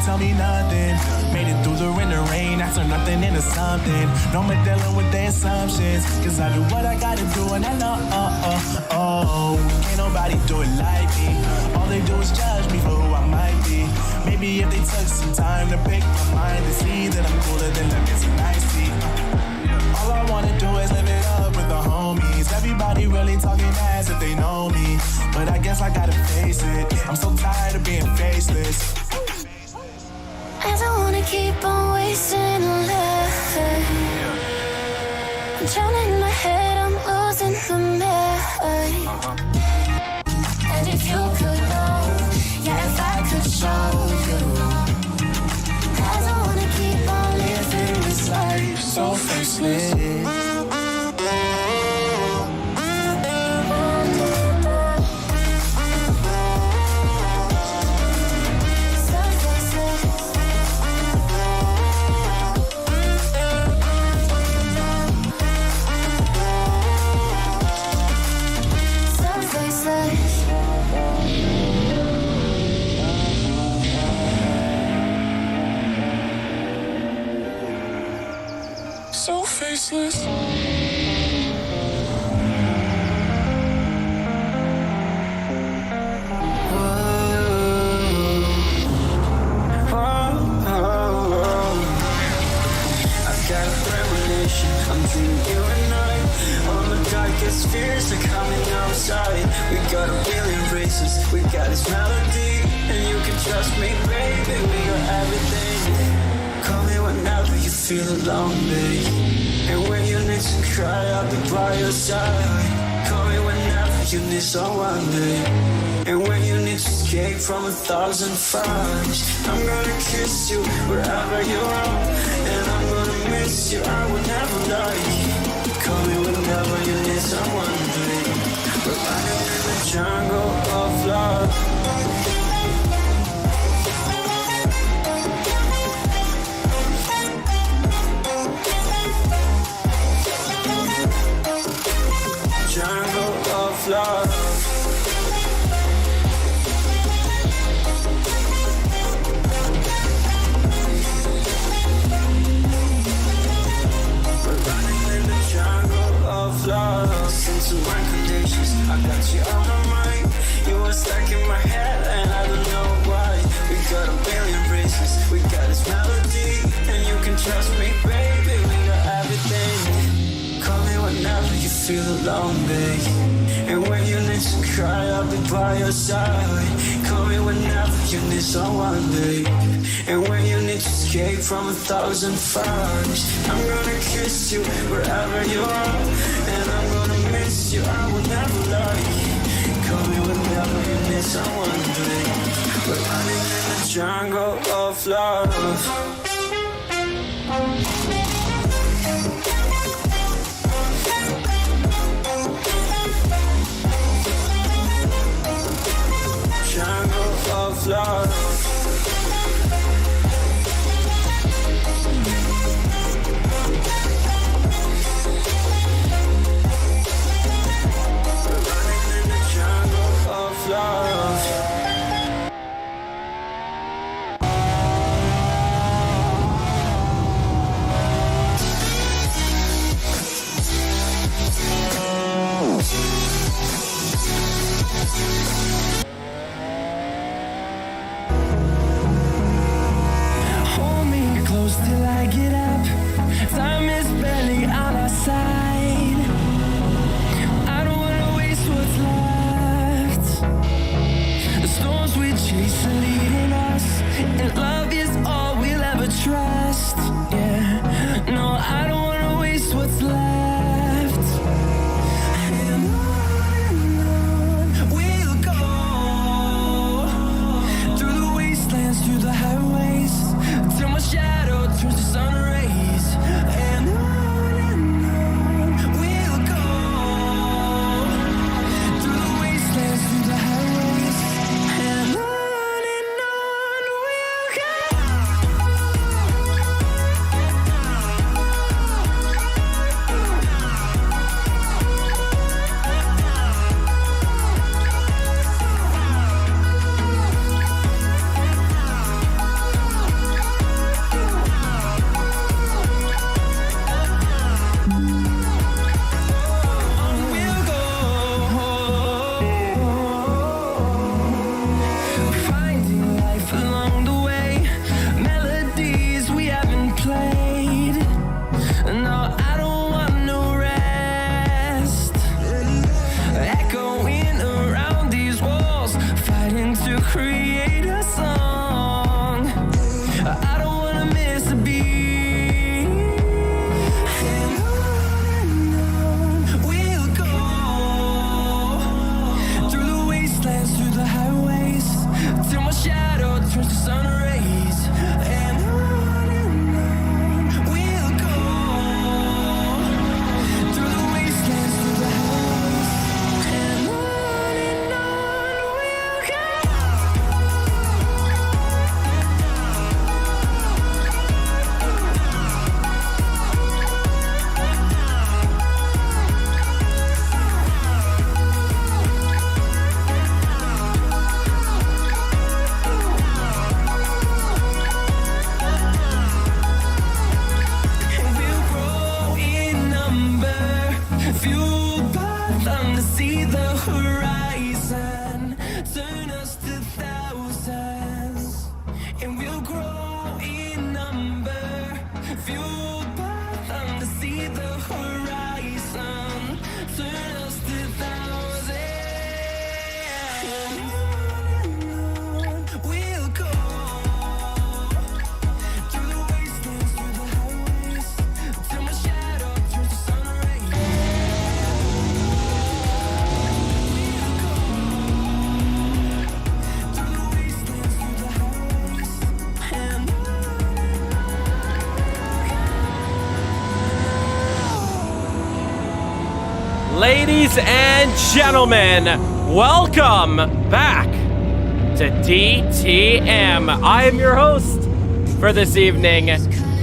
tell me nothing. Made it through the wind and rain, I turned nothing into something. No more dealing with their assumptions, cause I do what I gotta do and I know, can't nobody do it like me. All they do is judge me for who I might be. Maybe if they took some time to pick my mind to see that I'm cooler than them, it's a nice tea. All I wanna do is live it up with the homies. Everybody really talking ass if they know me, but I guess I gotta face it. I'm so tired of being faceless. I don't wanna keep on wasting a life. I'm drowning in my head, I'm losing the mind. And if you could know, yeah, if I could show you, I don't wanna keep on living this life so faceless. So faceless. I'm dreaming you and I. All the darkest fears are coming outside. We got a billion races, we got this melody, and you can trust me, baby, we got everything. Call me whenever you feel alone, babe. And when you need to cry, I'll be by your side. Call me whenever you need someone, babe. And when you need to escape from 1,000 fires, I'm gonna kiss you wherever you are. And I'm gonna miss you, I will never lie. Call me whenever you need someone, babe. We're running in the jungle of love. Jungle of love. Since my conditions, I got you on my mind. You are stuck in my head and I don't know why. We got a billion races, we got this melody, and you can trust me, baby, we got everything. Call me whenever you feel alone, babe. And when you need to cry, I'll be by your side. Call me whenever you need someone, babe. And when you need to escape from 1,000 fires, I'm gonna kiss you wherever you are. And I'm gonna miss you, I will never lie. Call me whenever you need someone, babe. We're running in the jungle of love. Jungle of love. We're running in the jungle of love. Till I get up, time is barely on our side. I don't wanna waste what's left. The storms we chase are leading us, and love is all we'll ever trust. Yeah, no, I don't wanna waste what's left. And on we'll go, through the wastelands, through the highways, till my shadow turns to sun rays. And on we'll go, through the wastelands, through the highways. And on we'll go. create a song. I don't wanna miss a beat. And on we'll go through the wastelands, through the highways, till my shadow turns to sun rays. And on we'll go through the wastelands, through the highways, and on we'll go. And we'll grow in number, fueled by them to see the horizon, turn us to thousands. And we'll grow in number, fueled by them to see the horizon, turn us to thousands. And on we'll go through the wastelands, through the highways, till my shadow turns to sun rays. Through the wastelands, through the highways, and Ladies and gentlemen, welcome back to DTM. I am your host for this evening,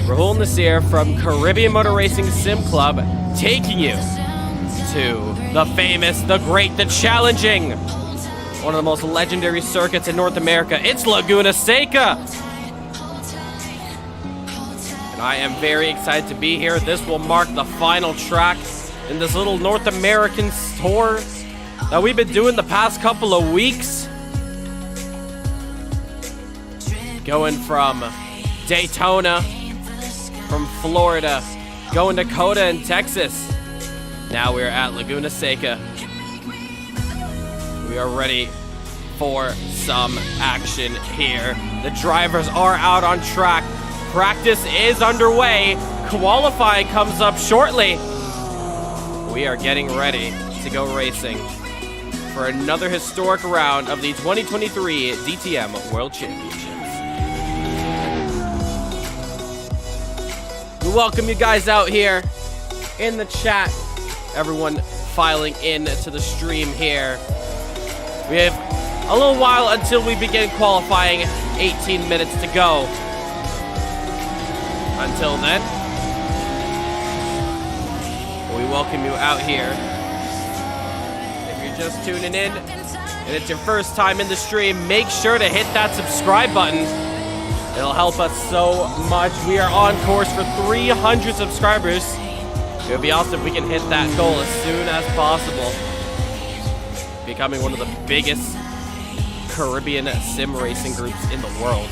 Rahul Nasir from Caribbean Motor Racing Sim Club, taking you to the famous, the great, the challenging, one of the most legendary circuits in North America. It's Laguna Seca. And I am very excited to be here. This will mark the final track in this little North American tour that we've been doing the past couple of weeks. Going from Daytona, from Florida, going to Coda and Texas. Now we're at Laguna Seca. We are ready for some action here. The drivers are out on track. Practice is underway. Qualifying comes up shortly. We are getting ready to go racing for another historic round of the 2023 DTM World Championships. We welcome you guys out here in the chat. Everyone filing in to the stream here. We have a little while until we begin qualifying. 18 minutes to go. Until then, we welcome you out here. If you're just tuning in and it's your first time in the stream, make sure to hit that subscribe button. It'll help us so much. We are on course for 300 subscribers. It would be awesome if we can hit that goal as soon as possible. Becoming one of the biggest Caribbean sim racing groups in the world.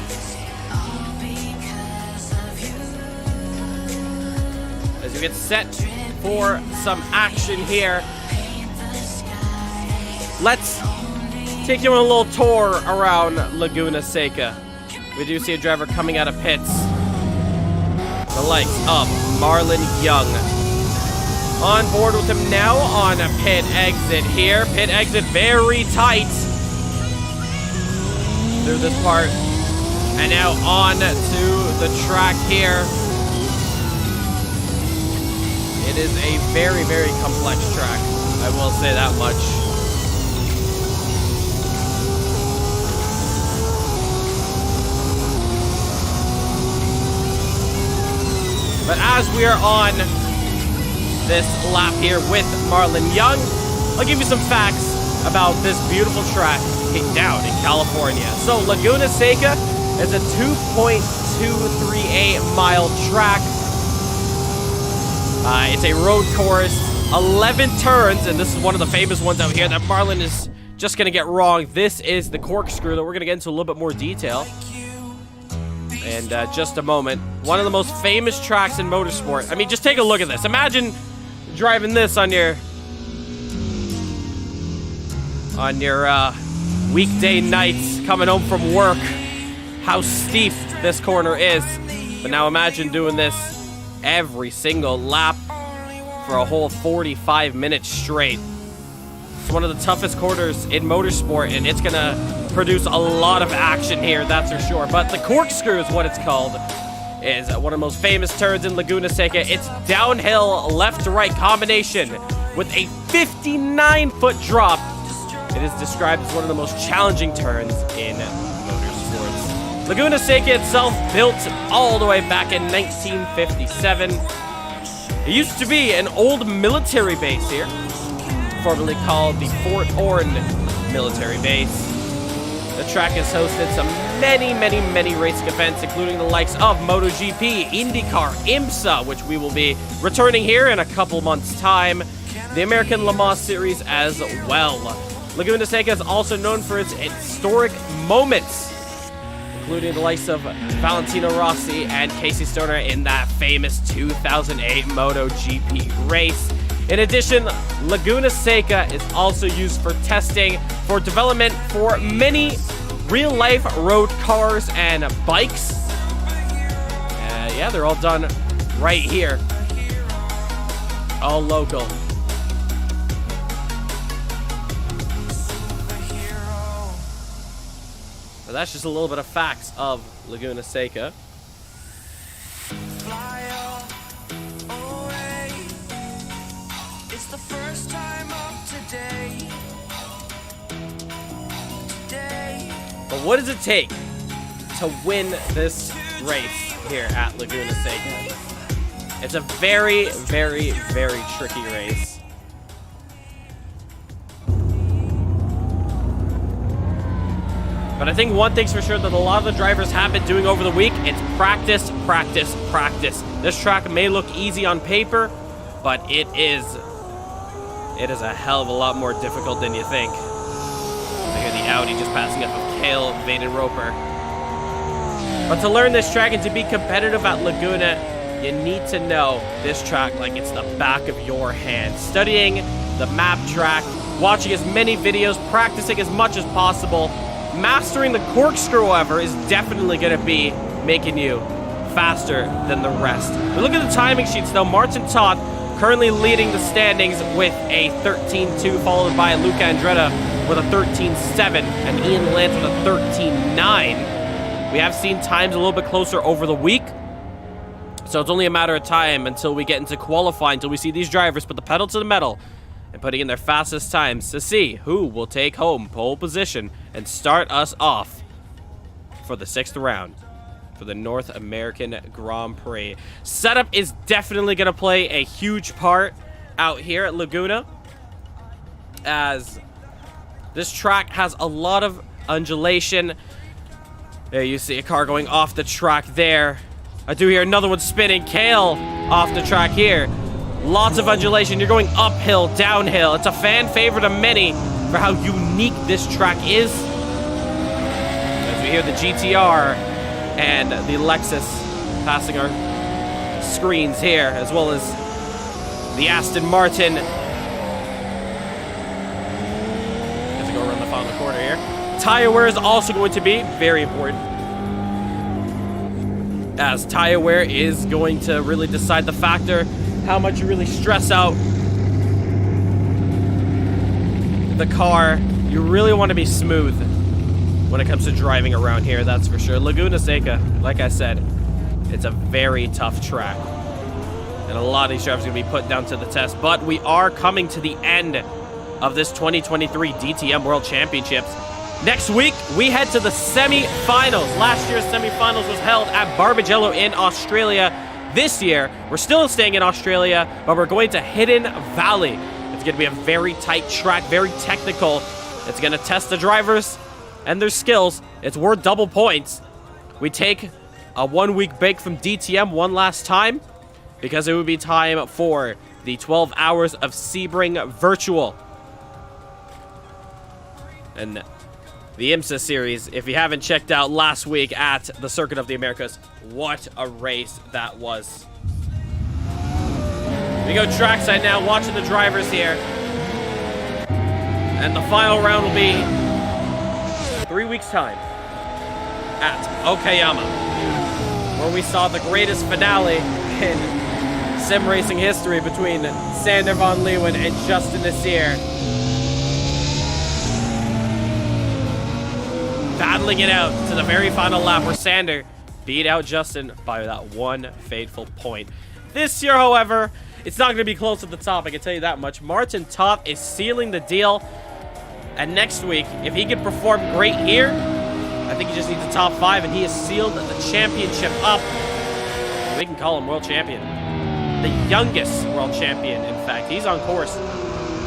As we get set for some action here, let's take you on a little tour around Laguna Seca. We do see a driver coming out of pits. The likes of Marlon Young. On board with him now on a pit exit here. Pit exit very tight through this part. And now on to the track here. It is a very, very complex track. I will say that much. But as we are on this lap here with Marlon Young, I'll give you some facts about this beautiful track down in California. So Laguna Seca is a 2.238 mile track. It's a road course, 11 turns, and this is one of the famous ones out here that Marlon is just going to get wrong. This is the corkscrew that we're going to get into a little bit more detail in just a moment. One of the most famous tracks in motorsport. I mean, just take a look at this. Imagine driving this on your weekday nights, coming home from work, how steep this corner is. But now imagine doing this every single lap for a whole 45 minutes straight. It's one of the toughest corners in motorsport, and it's gonna produce a lot of action here, that's for sure. But the corkscrew is what it's called. Is one of the most famous turns in Laguna Seca. It's downhill left to right combination with a 59-foot drop. It is described as one of the most challenging turns in motorsports. Laguna Seca itself built all the way back in 1957. It used to be an old military base here, formerly called the Fort Orne Military Base. The track has hosted some many racing events, including the likes of MotoGP, IndyCar, IMSA, which we will be returning here in a couple months' time, the American Le Mans Series as well. Laguna Seca is also known for its historic moments, including the likes of Valentino Rossi and Casey Stoner in that famous 2008 MotoGP race. In addition, Laguna Seca is also used for testing, for development for many real-life road cars and bikes. Yeah, they're all done right here. All local. So that's just a little bit of facts of Laguna Seca. It's the first time of today. But what does it take to win this race here at Laguna Seca? It's a very tricky race. But I think one thing's for sure that a lot of the drivers have been doing over the week, it's practice. This track may look easy on paper, but it is a hell of a lot more difficult than you think. I hear the Audi just passing up of Cale Vaden-Roper. But to learn this track and to be competitive at Laguna, you need to know this track like it's the back of your hand. Studying the map track, watching as many videos, practicing as much as possible. Mastering the corkscrew, however, is definitely going to be making you faster than the rest. But look at the timing sheets though. Martin Todt currently leading the standings with a 13.2, followed by Luca Andretta with a 13.7, and Ian Lance with a 13.9. We have seen times a little bit closer over the week, so it's only a matter of time until we get into qualifying, until we see these drivers put the pedal to the metal and putting in their fastest times to see who will take home pole position and start us off for the 6th round for the North American Grand Prix. Setup is definitely going to play a huge part out here at Laguna, as this track has a lot of undulation. There you see a car going off the track there. I do hear another one spinning. Cale off the track here. Lots of undulation. You're going uphill, downhill. It's a fan favorite of many for how unique this track is. As we hear the GTR and the Lexus passing our screens here, as well as the Aston Martin. As we go around the final corner here. Tire wear is also going to be very important, as tire wear is going to really decide the factor how much you really stress out the car. You really want to be smooth when it comes to driving around here, that's for sure. Laguna Seca, like I said, it's a very tough track, and a lot of these drivers are going to be put down to the test. But we are coming to the end of this 2023 DTM World Championships. Next week, we head to the semi-finals. Last year's semi-finals was held at Barbagello in Australia. This year, we're still staying in Australia, but we're going to Hidden Valley. It's going to be a very tight track, very technical. It's going to test the drivers and their skills. It's worth double points. We take a 1 week break from DTM one last time, because it would be time for the 12 hours of Sebring Virtual. And the IMSA series, if you haven't checked out last week at the Circuit of the Americas, what a race that was. We go trackside now, watching the drivers here. And the final round will be weeks' time at Okayama, where we saw the greatest finale in sim racing history between Sander van Leeuwen and Justin Nasir. Battling it out to the very final lap where Sander beat out Justin by that one fateful point. This year, however, it's not going to be close at the top, I can tell you that much. Martin Toth is sealing the deal. And next week, if he can perform great here, I think he just needs a top 5, and he has sealed the championship up. We can call him world champion. The youngest world champion, in fact. He's on course.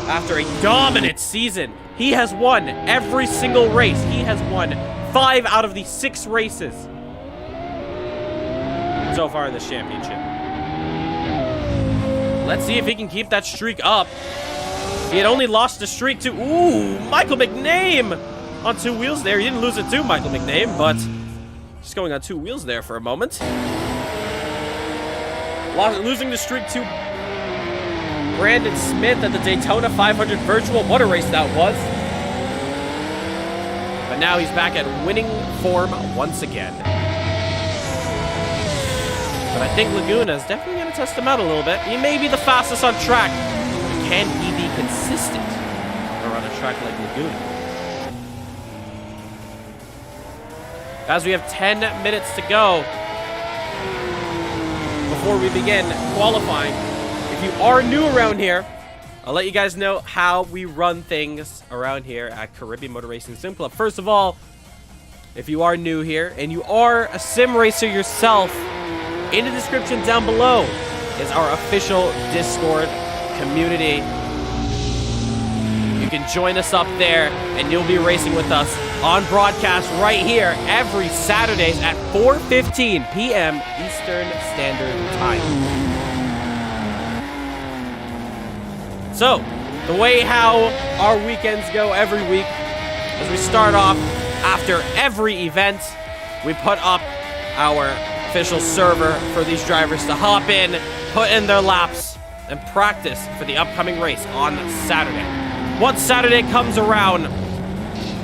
After a dominant season, he has won every single race. He has won 5 out of the 6 races so far in this championship. Let's see if he can keep that streak up. He had only lost the streak to, Michael McName on 2 wheels there. He didn't lose it to Michael McName, but just going on 2 wheels there for a moment. Losing the streak to Brandon Smith at the Daytona 500 virtual. What a race that was. But now he's back at winning form once again. But I think Laguna is definitely going to test him out a little bit. He may be the fastest on track, but can he be consistent around a track like Laguna? As we have 10 minutes to go before we begin qualifying. If you are new around here, I'll let you guys know how we run things around here at Caribbean Motor Racing Sim Club. First of all, if you are new here and you are a sim racer yourself, in the description down below is our official Discord community. You can join us up there and you'll be racing with us on broadcast right here every Saturdays at 4:15 p.m. Eastern Standard Time. So, the way how our weekends go every week is we start off after every event, we put up our official server for these drivers to hop in, put in their laps, and practice for the upcoming race on Saturday. Once Saturday comes around,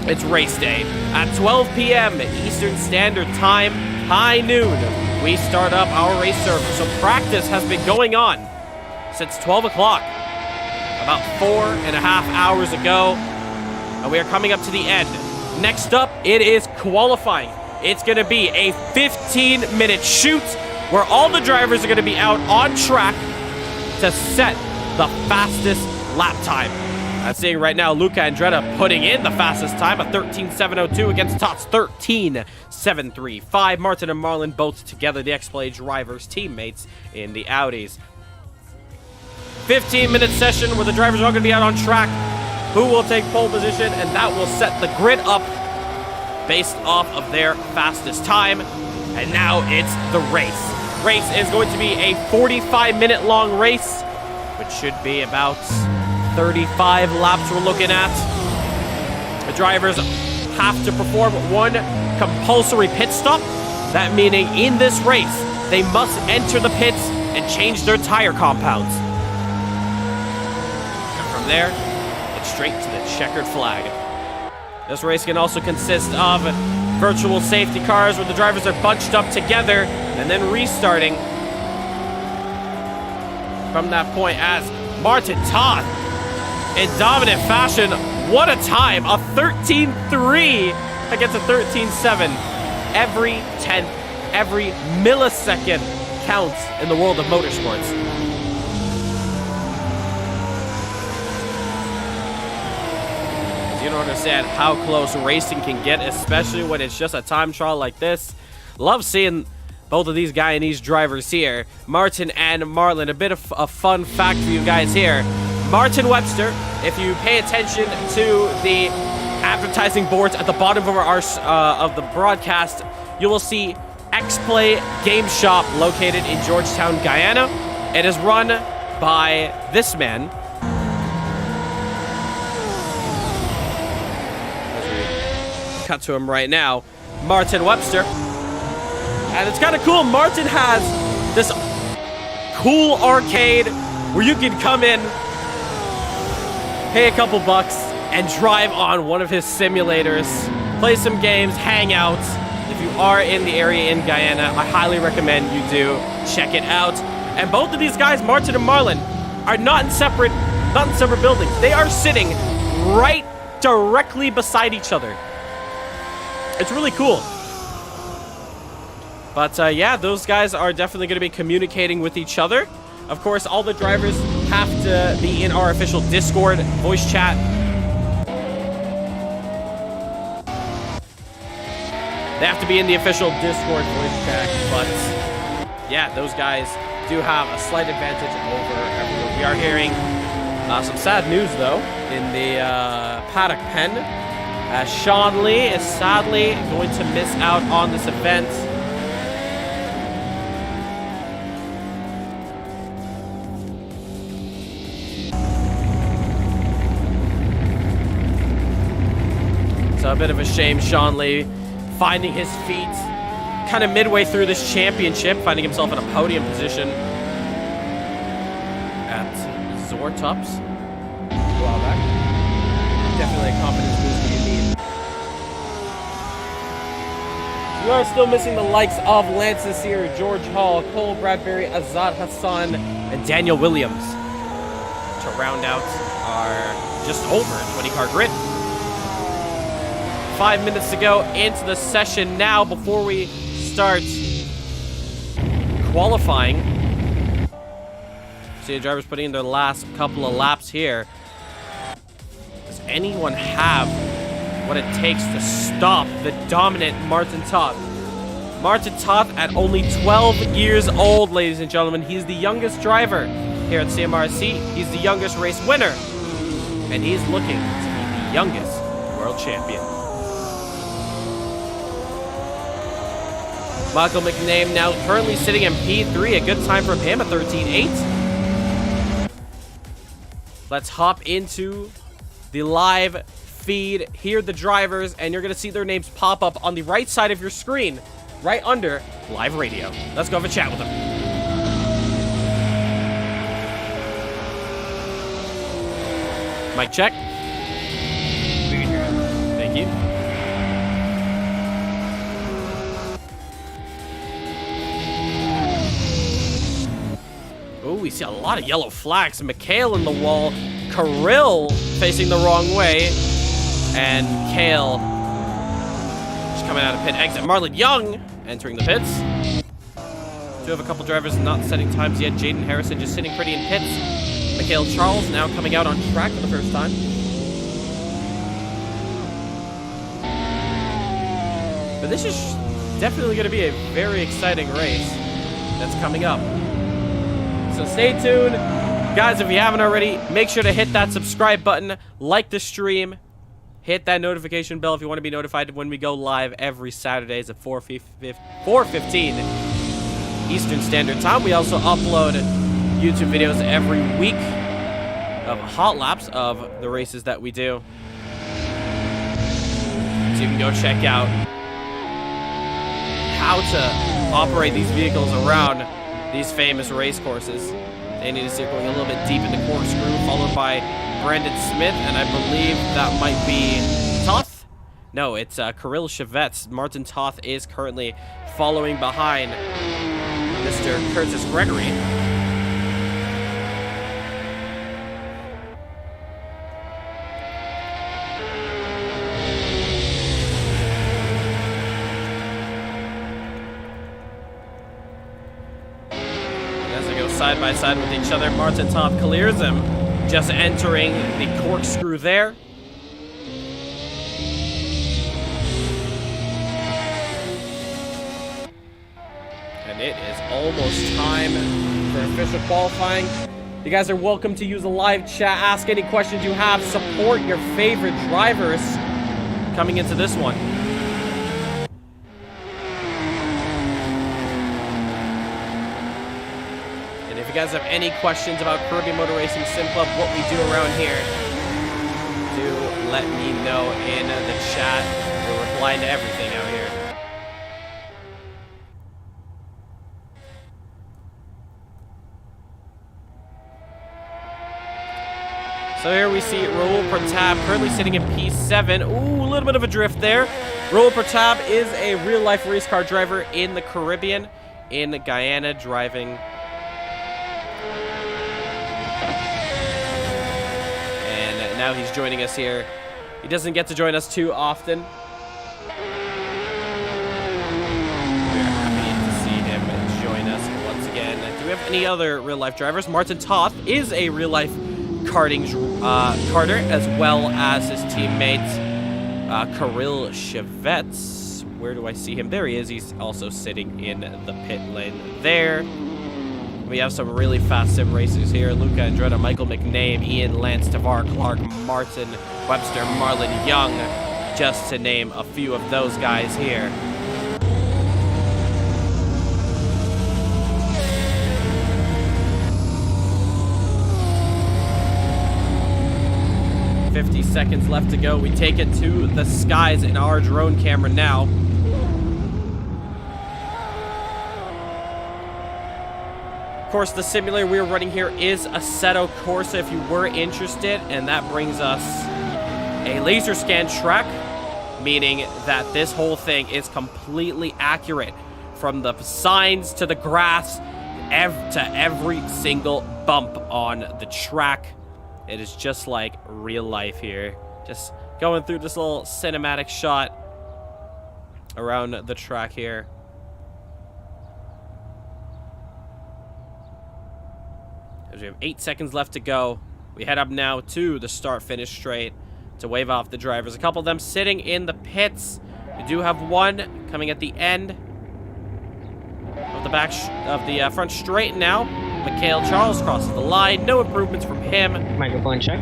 it's race day. At 12 p.m. Eastern Standard Time, high noon, we start up our race server. So practice has been going on since 12 o'clock, about 4.5 hours ago, and we are coming up to the end. Next up, it is qualifying. It's going to be a 15-minute shoot where all the drivers are going to be out on track to set the fastest lap time. I'm seeing right now Luca Andretta putting in the fastest time, a 13.702 against Tott's 13.735. Martin and Marlon both together, the X-Play drivers, teammates in the Audis. 15-minute session where the drivers are all going to be out on track. Who will take pole position, and that will set the grid up based off of their fastest time. And now it's the race. Race is going to be a 45-minute long race, which should be about 35 laps we're looking at. The drivers have to perform one compulsory pit stop. That meaning in this race, they must enter the pits and change their tire compounds. And from there, it's straight to the checkered flag. This race can also consist of virtual safety cars where the drivers are bunched up together and then restarting from that point as Martin Toth in dominant fashion. What a time! A 13.3 against a 13.7. Every tenth, every millisecond counts in the world of motorsports. You don't understand how close racing can get, especially when it's just a time trial like this. Love seeing both of these Guyanese drivers here, Martin and Marlon. A bit of a fun fact for you guys here. Martin Webster, if you pay attention to the advertising boards at the bottom of of the broadcast, you will see X-Play Game Shop located in Georgetown, Guyana. It is run by this man. Cut to him right now, Martin Webster. And it's kind of cool. Martin has this cool arcade where you can come in, pay a couple bucks, and drive on one of his simulators play some games, hang out. If you are in the area in Guyana, I highly recommend you do check it out. And both of these guys, Martin and Marlon, are not in separate buildings. They are sitting right directly beside each other. It's really cool. But yeah, those guys are definitely going to be communicating with each other. Of course, all the drivers have to be in our official Discord voice chat. They have to be in the official Discord voice chat, but yeah, those guys do have a slight advantage over everyone. We are hearing some sad news, though, in the paddock pen. Sean Lee is sadly going to miss out on this event. So a bit of a shame, Sean Lee finding his feet kind of midway through this championship, finding himself in a podium position at Zwartkops a while back. Definitely a confidence boost that you need. We are still missing the likes of Lance Nasir, George Hall, Cole Bradbury, Azad Hassan, and Daniel Williams to round out our just over 20-car grid. 5 minutes to go into the session now before we start qualifying. See the drivers putting in their last couple of laps here. Does anyone have what it takes to stop the dominant Martin Toth? Martin Toth at only 12 years old, ladies and gentlemen. He's the youngest driver here at CMRSC. He's the youngest race winner. And he's looking to be the youngest world champion. Michael McName now currently sitting in P3. A good time from him, a 13.8. Let's hop into the live feed. Hear the drivers, and you're going to see their names pop up on the right side of your screen, right under live radio. Let's go have a chat with them. Mic check. Thank you. Oh, we see a lot of yellow flags. Mikhail in the wall. Kirill facing the wrong way. And Kale just coming out of pit exit. Marlon Young entering the pits. Do have a couple drivers not setting times yet. Jaden Harrison just sitting pretty in pits. Mikhail Charles now coming out on track for the first time. But this is definitely going to be a very exciting race that's coming up. So stay tuned. Guys, if you haven't already, make sure to hit that subscribe button, like the stream, hit that notification bell if you want to be notified when we go live every Saturdays at 4:15 Eastern Standard Time. We also upload YouTube videos every week of hot laps of the races that we do. So you can go check out how to operate these vehicles around these famous race courses. They need to start going a little bit deep into corkscrew, followed by Brandon Smith, and I believe that might be Toth? No, it's Kirill Chevets. Martin Toth is currently following behind Mr. Curtis Gregory. Side by side with each other, Martin Toth clears him, just entering the corkscrew there. And it is almost time for official qualifying. You guys are welcome to use the live chat, ask any questions you have, support your favorite drivers coming into this one. If you guys have any questions about Caribbean Motor Racing Sim Club, what we do around here, do let me know in the chat. We're replying to everything out here. So here we see Raul Pratap currently sitting in P7. Ooh, a little bit of a drift there. Raul Pertab is a real-life race car driver in the Caribbean, in Guyana, driving. And now he's joining us here. He doesn't get to join us too often. We're happy to see him join us once again. Do we have any other real-life drivers? Martin Toth is a real-life karting karter, as well as his teammate Kirill Chevets. Where do I see him? There he is. He's also sitting in the pit lane there. We have some really fast sim racers here. Luca Andretta, Michael McNabe, Ian Lance, Tavar Clark, Martin Webster, Marlon Young, just to name a few of those guys here. $50 seconds left to go. We take it to the skies in our drone camera now. Of course, the simulator we're running here is Assetto Corsa if you were interested, and that brings us a laser scan track, meaning that this whole thing is completely accurate from the signs to the grass to every single bump on the track. It is just like real life here. Just going through this little cinematic shot around the track here. As we have 8 seconds left to go, we head up now to the start-finish straight to wave off the drivers. A couple of them sitting in the pits. We do have one coming at the end of the back of the front straight now. Mikhail Charles crosses the line. No improvements from him. Microphone check.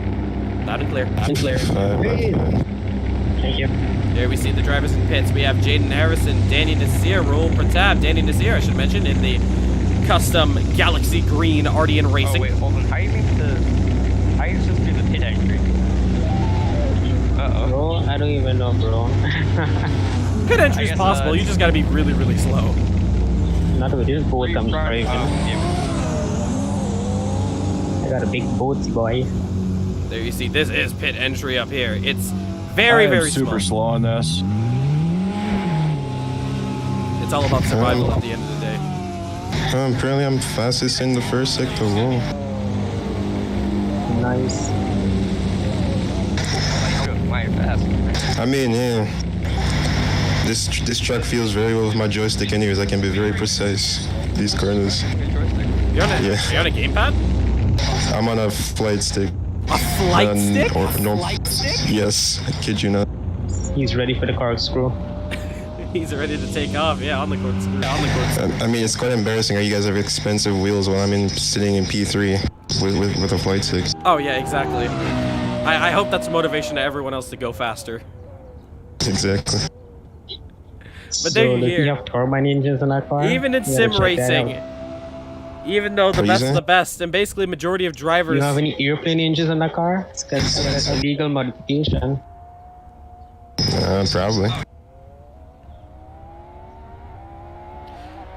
Loud and clear. Loud and clear. Thank you. There we see the drivers in pits. We have Jaden Harrison, Danny Nasir, Raul Pertab. Danny Nasir, I should mention, in the custom Galaxy Green Ardian Racing. Oh, wait, hold on. How are you supposed to do the pit entry? Uh-oh. Bro, I don't even know, bro. Pit entry is possible. You just gotta be really, really slow. Not with this boat, I'm driving. I got a big boat, boy. There you see, this is pit entry up here. It's very, very super slow on this. It's all about survival at the end of the day. Apparently I'm fastest in the first sector. Whoa. Nice. Why fast? I mean, yeah. This track feels very well with my joystick anyways. I can be very precise. These corners. You're on a gamepad? I'm on a flight stick. A flight stick? Flight stick? Yes, I kid you not. He's ready for the corkscrew. He's ready to take off, yeah, on the corkscrew. I mean, it's quite embarrassing how you guys have expensive wheels while I'm sitting in P3 with a flight stick. Oh, yeah, exactly. I hope that's a motivation to everyone else to go faster. Exactly. But there you hear. You have turbine engines in that car? Even in sim racing, even though the best of the best, and basically majority of drivers... You have any airplane engines in that car? That's a legal modification. Probably.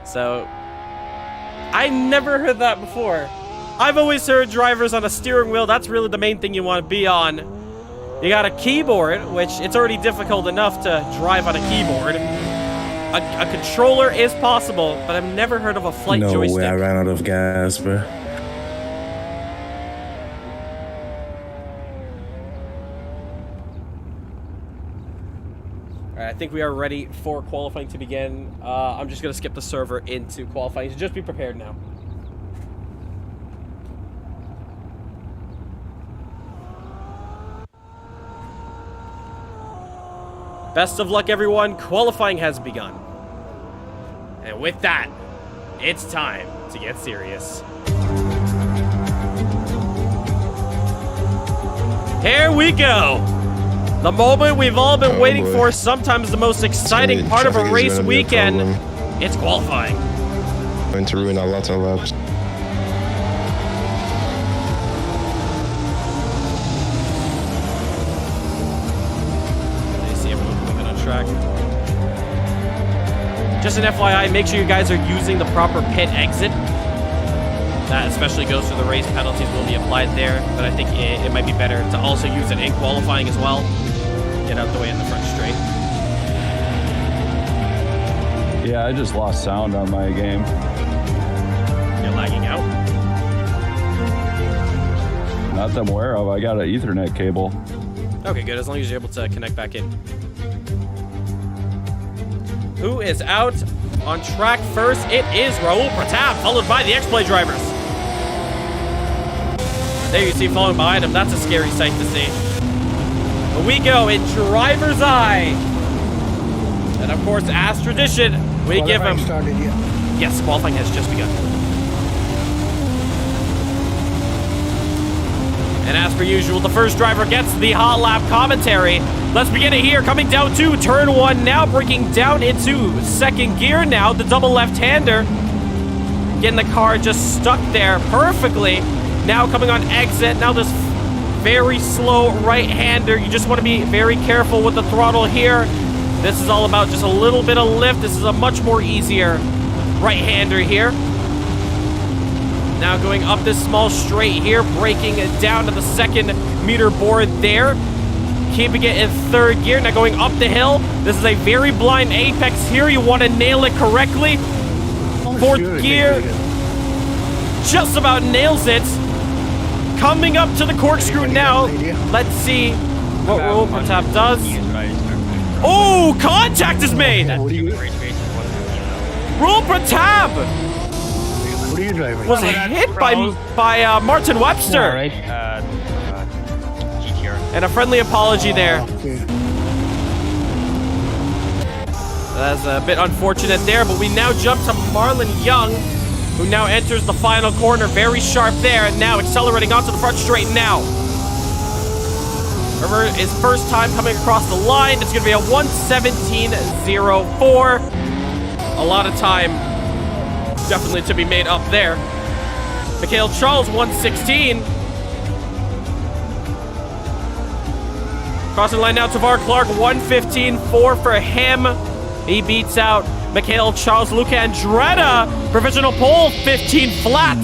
So, I never heard that before. I've always heard drivers on a steering wheel, that's really the main thing you want to be on. You got a keyboard, which it's already difficult enough to drive on a keyboard. A controller is possible, but I've never heard of a flight joystick. No way, I ran out of gas, bro. Alright, I think we are ready for qualifying to begin. I'm just going to skip the server into qualifying, so just be prepared now. Best of luck, everyone. Qualifying has begun. And with that, it's time to get serious. Here we go. The moment we've all been waiting for, sometimes the most exciting part of a race weekend. It's qualifying. Going to ruin a lot of laps. Track. Just an FYI, make sure you guys are using the proper pit exit. That especially goes to the race. Penalties will be applied there, but I think it might be better to also use it in qualifying as well. Get out the way in the front straight. Yeah, I just lost sound on my game. You're lagging out? Not that I'm aware of. I got an Ethernet cable. Okay, good. As long as you're able to connect back in. Who is out on track first? It is Raul Pratap, followed by the X-Play drivers. There you see following behind him. That's a scary sight to see. But we go in driver's eye. And of course, as tradition, we give him... Yes, qualifying has just begun. And as per usual, the first driver gets the hot lap commentary. Let's begin it here. Coming down to turn 1 now, breaking down into second gear now. The double left-hander. Getting the car just stuck there perfectly. Now coming on exit. Now this very slow right-hander. You just want to be very careful with the throttle here. This is all about just a little bit of lift. This is a much more easier right-hander here. Now going up this small straight here, braking it down to the second meter board there. Keeping it in third gear, now going up the hill. This is a very blind apex here. You want to nail it correctly. Fourth gear, just about nails it. Coming up to the corkscrew now. Let's see what Raul Pratap does. Oh, contact is made. Raul Pratap was hit by Martin Webster. And a friendly apology there. That's a bit unfortunate there, but we now jump to Marlon Young, who now enters the final corner. Very sharp there, and now accelerating onto the front straight now. Remember, his first time coming across the line. It's going to be a 1:17.04. A lot of time definitely to be made up there. Mikhail Charles, 1:16. Crossing the line now, Tavar Clark, 1:15.4 for him. He beats out Mikhail Charles. Luca Andretta, provisional pole, 15 flat.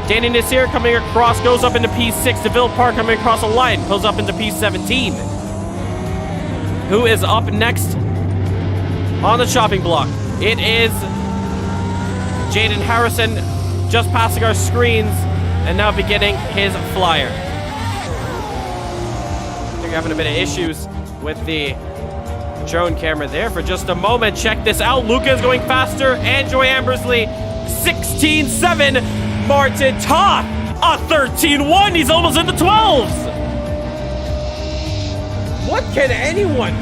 Danny Nasir coming across, goes up into P6. DeVille Park coming across the line, pulls up into P17. Who is up next on the chopping block? It is Jaden Harrison, just passing our screens, and now beginning his flyer. Having a bit of issues with the drone camera there for just a moment. Check this out. Luca is going faster. And Joy Ambersley, 16.7. Martin Toth, a 13.1. He's almost in the 12s. What can anyone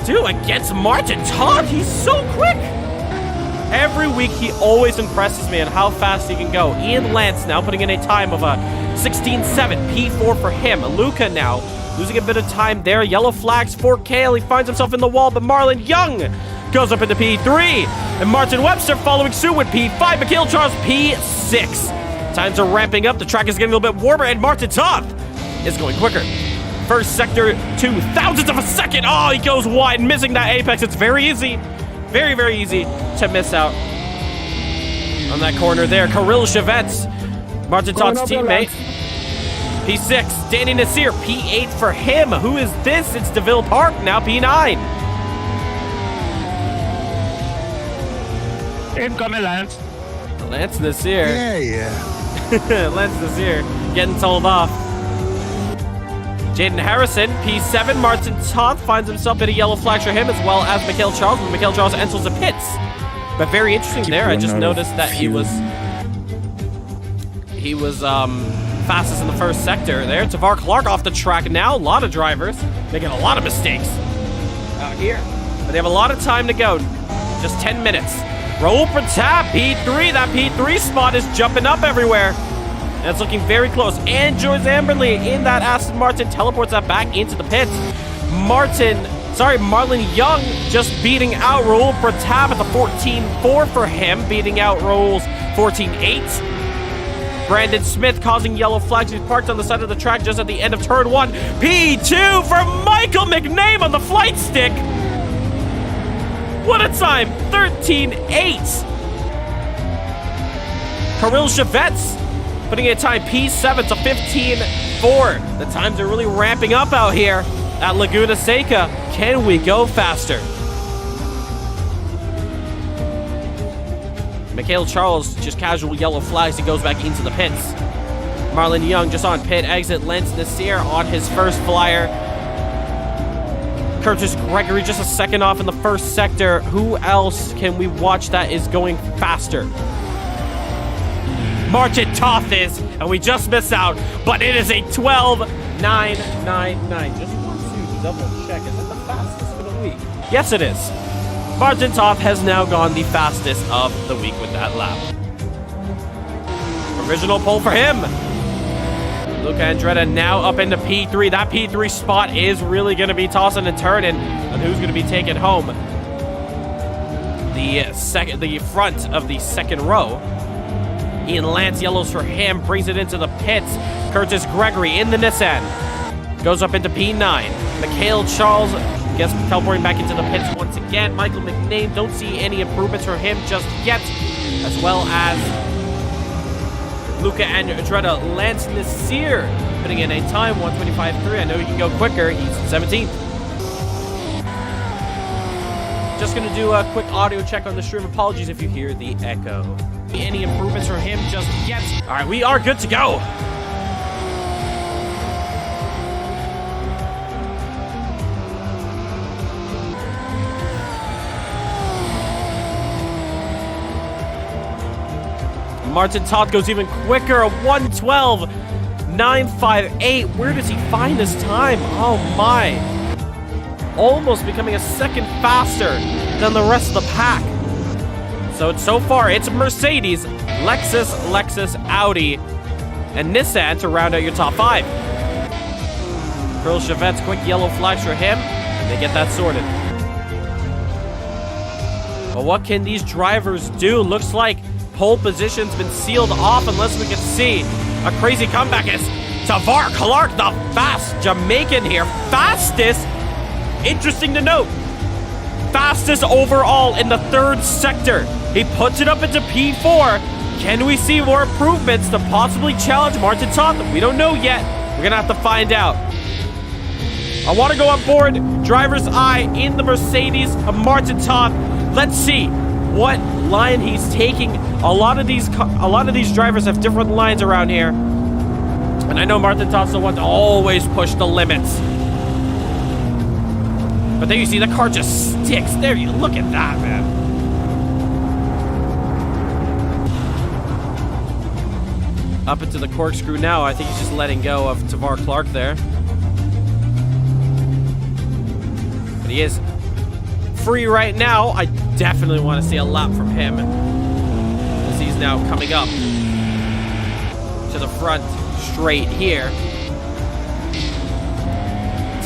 do against Martin Toth? He's so quick. Every week, he always impresses me on how fast he can go. Ian Lance now putting in a time of a 16.7. P4 for him. Luca now losing a bit of time there. Yellow flags for Kale. He finds himself in the wall, but Marlon Young goes up into P3. And Martin Webster following suit with P5. Mikhail Charles, P6. Times are ramping up. The track is getting a little bit warmer, and Martin Toth is going quicker. First sector, 0.02 of a second. Oh, he goes wide, missing that apex. It's very easy. Very, very easy to miss out on that corner there. Kirill Chevets, Martin Toth's teammate. P6, Danny Nasir, P8 for him. Who is this? It's DeVille Park, now P9. Incoming Lance. Lance Nasir. Yeah. Lance Nasir getting told off. Jaden Harrison, P7. Martin Toth finds himself in a yellow flag for him, as well as Mikhail Charles. But Mikhail Charles enters the pits. But very interesting there. I just noticed that he was fastest in the first sector there. Tavar Clark off the track now. A lot of drivers making a lot of mistakes out here. But they have a lot of time to go. Just 10 minutes. Raul Pratap, P3. That P3 spot is jumping up everywhere. And it's looking very close. And Joyce Amberley in that Aston Martin teleports that back into the pits. Marlon Young just beating out Raul Pratap at the 14.4 for him, beating out Raul's 14.8. Brandon Smith causing yellow flags. He's parked on the side of the track just at the end of turn 1. P2 for Michael McName on the flight stick. What a time, 13.8. Kirill Chevets putting in a time P7 to 15.4. The times are really ramping up out here at Laguna Seca. Can we go faster? Mikhail Charles just casual yellow flags. He goes back into the pits. Marlon Young just on pit exit. Lance Nasir on his first flyer. Curtis Gregory just a second off in the first sector. Who else can we watch that is going faster? Martin Toth is, and we just missed out, but it is a 12.999. Just want to double check. Is it the fastest for the week? Yes, it is. Martin Toth has now gone the fastest of the week with that lap. Original pole for him. Luca Andretta now up into P3. That P3 spot is really going to be tossing and turning on who's going to be taking home the front of the second row. Ian Lance yellows for him, brings it into the pits. Curtis Gregory in the Nissan goes up into P9. Mikhail Charles gets teleporting back into the pits once again. Michael McName, don't see any improvements for him just yet, as well as Luca Andretta. Lance Nasir putting in a time 1:25.3. I know he can go quicker. He's 17th. Just gonna do a quick audio check on the stream. Apologies if you hear the echo. Any improvements for him just yet? All right, we are good to go. Martin Toth goes even quicker, a 1:12.958. Where does he find this time? Oh my. Almost becoming a second faster than the rest of the pack. So far, it's Mercedes, Lexus, Audi, and Nissan to round out your top 5. Kirill Chevet's quick yellow flags for him, and they get that sorted. But what can these drivers do? Looks like pole position's been sealed off unless we can see a crazy comeback. It's Tavar Clark, the fast Jamaican here. Fastest, interesting to note, fastest overall in the third sector. He puts it up into P4. Can we see more improvements to possibly challenge Martin Toth? We don't know yet. We're going to have to find out. I want to go on board driver's eye in the Mercedes of Martin Toth. Let's see what line he's taking. A lot of these drivers have different lines around here. And I know Martin Toth's the one to always push the limits. But there you see the car just sticks. There you look at that, man. Up into the corkscrew now. I think he's just letting go of Tavar Clark there. But he is free right now. I definitely want to see a lap from him, as he's now coming up to the front straight here.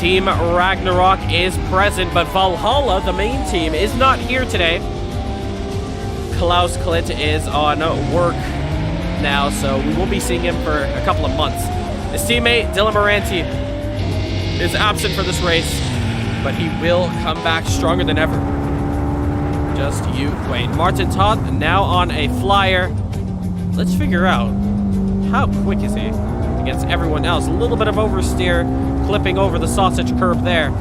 Team Ragnarok is present, but Valhalla, the main team, is not here today. Klaus Klitt is on work now, so we won't be seeing him for a couple of months. His teammate, Dylan Moranti, is absent for this race, but he will come back stronger than ever. Just you wait. Martin Toth now on a flyer. Let's figure out how quick is he against everyone else. A little bit of oversteer, clipping over the sausage curb there.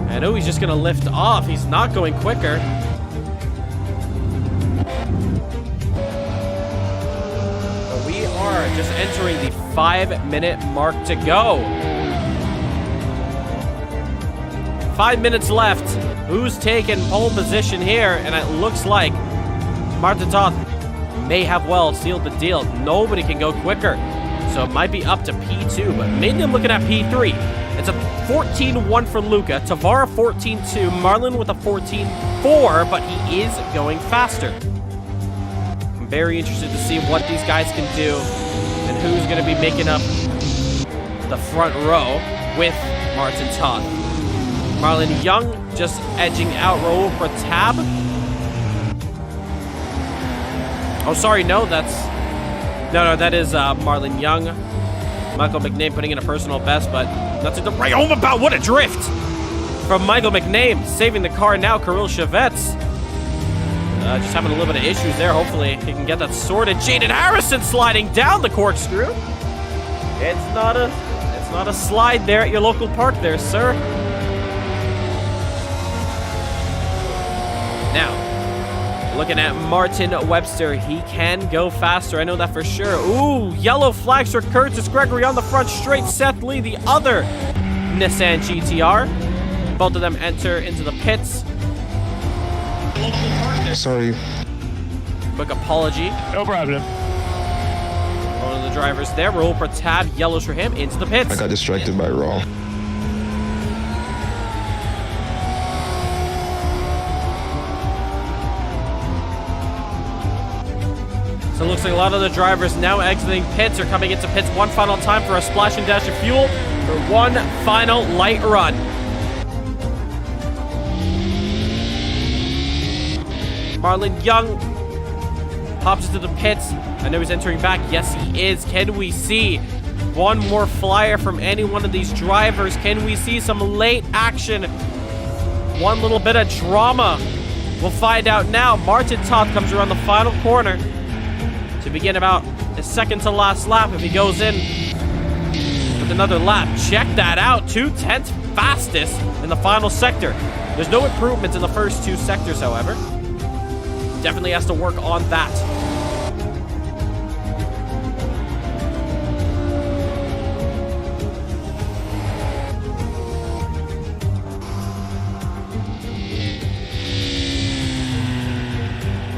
I know he's just going to lift off. He's not going quicker. But we are just entering the 5-minute mark to go. 5 minutes left. Who's taking pole position here? And it looks like Martin Toth may have well sealed the deal. Nobody can go quicker. So it might be up to P2, but mainly I'm looking at P3. It's a 14.1 for Luca. Tavara 14.2. Marlon with a 14.4, but he is going faster. I'm very interested to see what these guys can do and who's going to be making up the front row with Martin Toth. Marlon Young just edging out Raul Pratab. Oh, sorry, no, that is Marlon Young. Michael McName putting in a personal best, but nothing to write home about. What a drift from Michael McName, saving the car now. Kirill Chevet's just having a little bit of issues there. Hopefully he can get that sorted. Jaden Harrison sliding down the corkscrew. It's not a slide there at your local park there, sir. Now, looking at Martin Webster, he can go faster. I know that for sure. Ooh, yellow flags for Curtis Gregory on the front straight. Seth Lee, the other Nissan GTR. Both of them enter into the pits. Sorry. Quick apology. No problem. One of the drivers there. Raul Pratab, yellows for him, into the pits. I got distracted by Raw. So it looks like a lot of the drivers now exiting pits or coming into pits one final time for a splash and dash of fuel for one final light run. Marlon Young hops into the pits. I know he's entering back. Yes, he is. Can we see one more flyer from any one of these drivers? Can we see some late action? One little bit of drama. We'll find out now. Martin Toth comes around the final corner to begin about his second to last lap. If he goes in with another lap, check that out. 2/10 fastest in the final sector. There's no improvements in the first two sectors, however. Definitely has to work on that.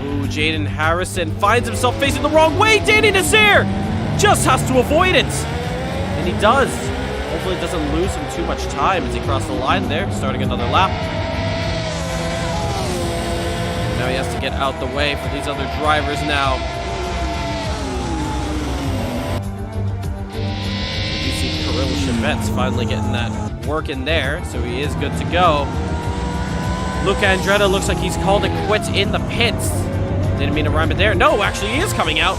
Ooh, Jaden Harrison finds himself facing the wrong way. Danny Nasir just has to avoid it. And he does. Hopefully it doesn't lose him too much time as he crosses the line there, starting another lap. Now he has to get out the way for these other drivers now. You see Kirill Chevette's finally getting that work in there, so he is good to go. Luca Andretta looks like he's called it quits in the pits. Didn't mean to rhyme it there. No, actually he is coming out.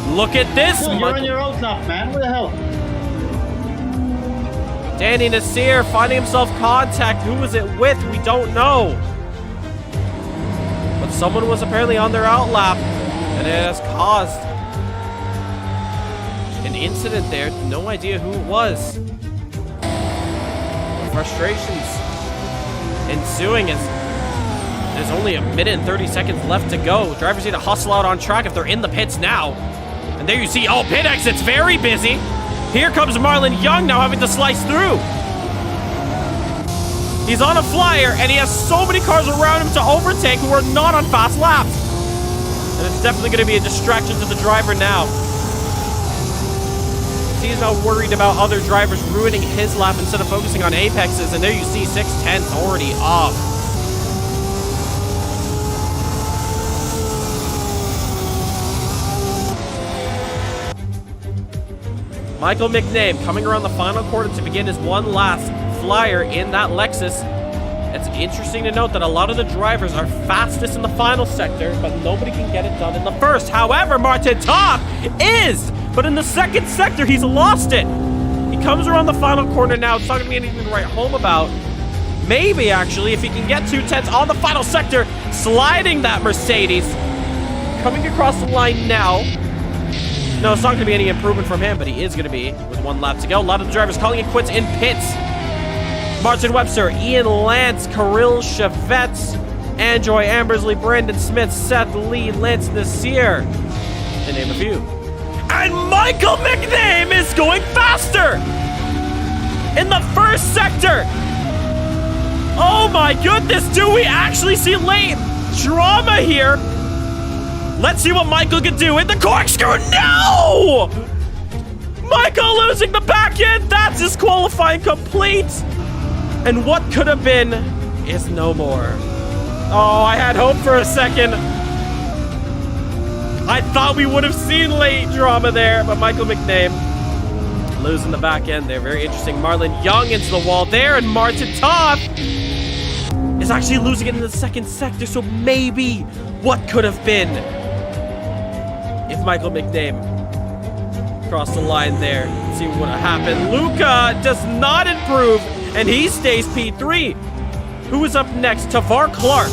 Look at this. You're on your own stuff, man. What the hell? Danny Nasir finding himself contact. Who was it with? We don't know. But someone was apparently on their outlap, and it has caused an incident there. No idea who it was. The frustrations ensuing as there's only a minute and 30 seconds left to go. Drivers need to hustle out on track if they're in the pits now. And there you see, oh, pit exit's very busy. Here comes Marlon Young now having to slice through. He's on a flyer, and he has so many cars around him to overtake who are not on fast laps. And it's definitely going to be a distraction to the driver now. He's now worried about other drivers ruining his lap instead of focusing on apexes. And there you see 6/10 already off. Michael McName coming around the final quarter to begin his one last flyer in that Lexus. It's interesting to note that a lot of the drivers are fastest in the final sector, but nobody can get it done in the first. However, Martin Toth is, but in the second sector, he's lost it. He comes around the final corner now. It's not going to be anything to write home about. Maybe, actually, if he can get 2/10 on the final sector, sliding that Mercedes. Coming across the line now. No, it's not going to be any improvement from him, but he is going to be with one lap to go. A lot of the drivers calling it quits in pits. Martin Webster, Ian Lance, Kirill Chevette's, Androy Ambersley, Brandon Smith, Seth Lee, Lance Nasir, to name a few. And Michael McName is going faster in the first sector. Oh my goodness, do we actually see late drama here? Let's see what Michael can do in the corkscrew. No! Michael losing the back end. That's his qualifying complete. And what could have been is no more. Oh, I had hope for a second. I thought we would have seen late drama there, but Michael McName losing the back end there. Very interesting. Marlon Young into the wall there, and Martin Toth is actually losing it in the second sector, so maybe what could have been if Michael McName crossed the line there. Let's see what would have happened. Luca does not improve, and he stays P3. Who is up next? Tavar Clark.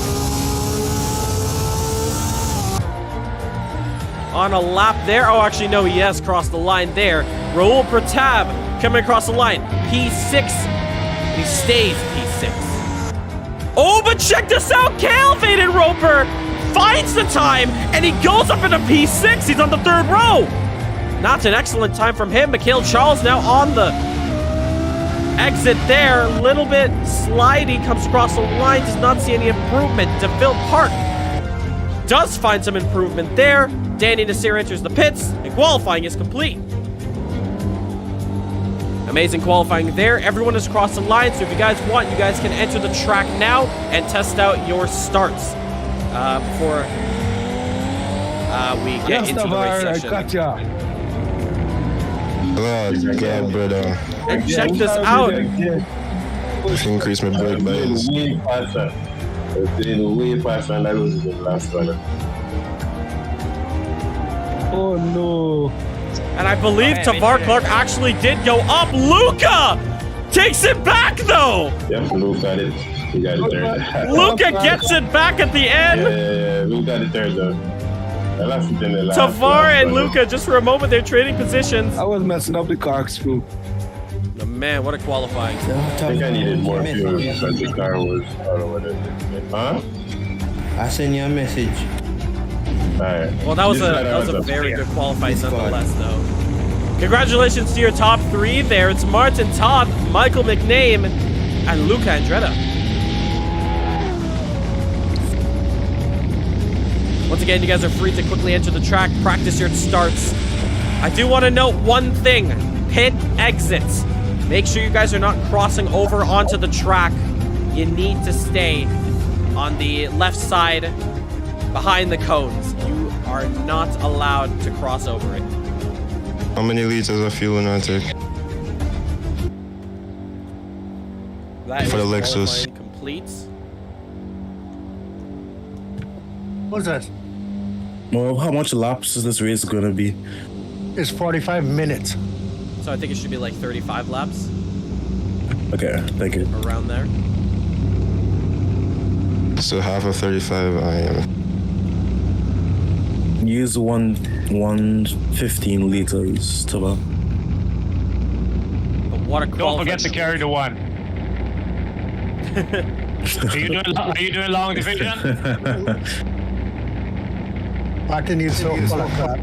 On a lap there. Oh, actually, no, he has crossed the line there. Raul Pratab coming across the line. P6. He stays P6. Oh, but check this out. Calvated Roper finds the time, and he goes up into P6. He's on the 3rd row. Not an excellent time from him. Mikhail Charles now on the exit there. Little bit slidey, comes across the line, does not see any improvement. DeVille Park does find some improvement there. Danny Nasir enters the pits, and qualifying is complete. Amazing qualifying there. Everyone has crossed the line, so if you guys want, you guys can enter the track now and test out your starts before we get into the race session. Oh, God, brother. And check this out. Increase my brake bias. Way faster. Way faster than I was in the last one. Oh no. And I believe Tavar Clark actually did go up. Luca takes it back though. Yep, Luke got it. He got it there. Luca gets it back at the end. Yeah, Luke got it there though. Tavar and Luca, just for a moment, they're trading positions. I was messing up the corkscrew. Oh, man, what a qualifying. I think I needed more fuel because the car was, I don't know what it is. Huh? I sent you a message. Alright. Well, that was a very good qualifying nonetheless, though. Congratulations to your top 3 there. It's Martin Todd, Michael McName, and Luca Andretta. Once again, you guys are free to quickly enter the track, practice your starts. I do want to note one thing. Pit exits. Make sure you guys are not crossing over onto the track. You need to stay on the left side behind the cones. You are not allowed to cross over it. How many liters of fuel in I take? That For the is Lexus. qualifying complete. What's that? Well, how much laps is this race gonna be? It's 45 minutes. So I think it should be like 35 laps. Okay, thank you. Around there. So half of 35 I am. Use 115 liters, Tava. But what a Don't forget to carry the one. Are you doing long division? Martin, you're so full of crap.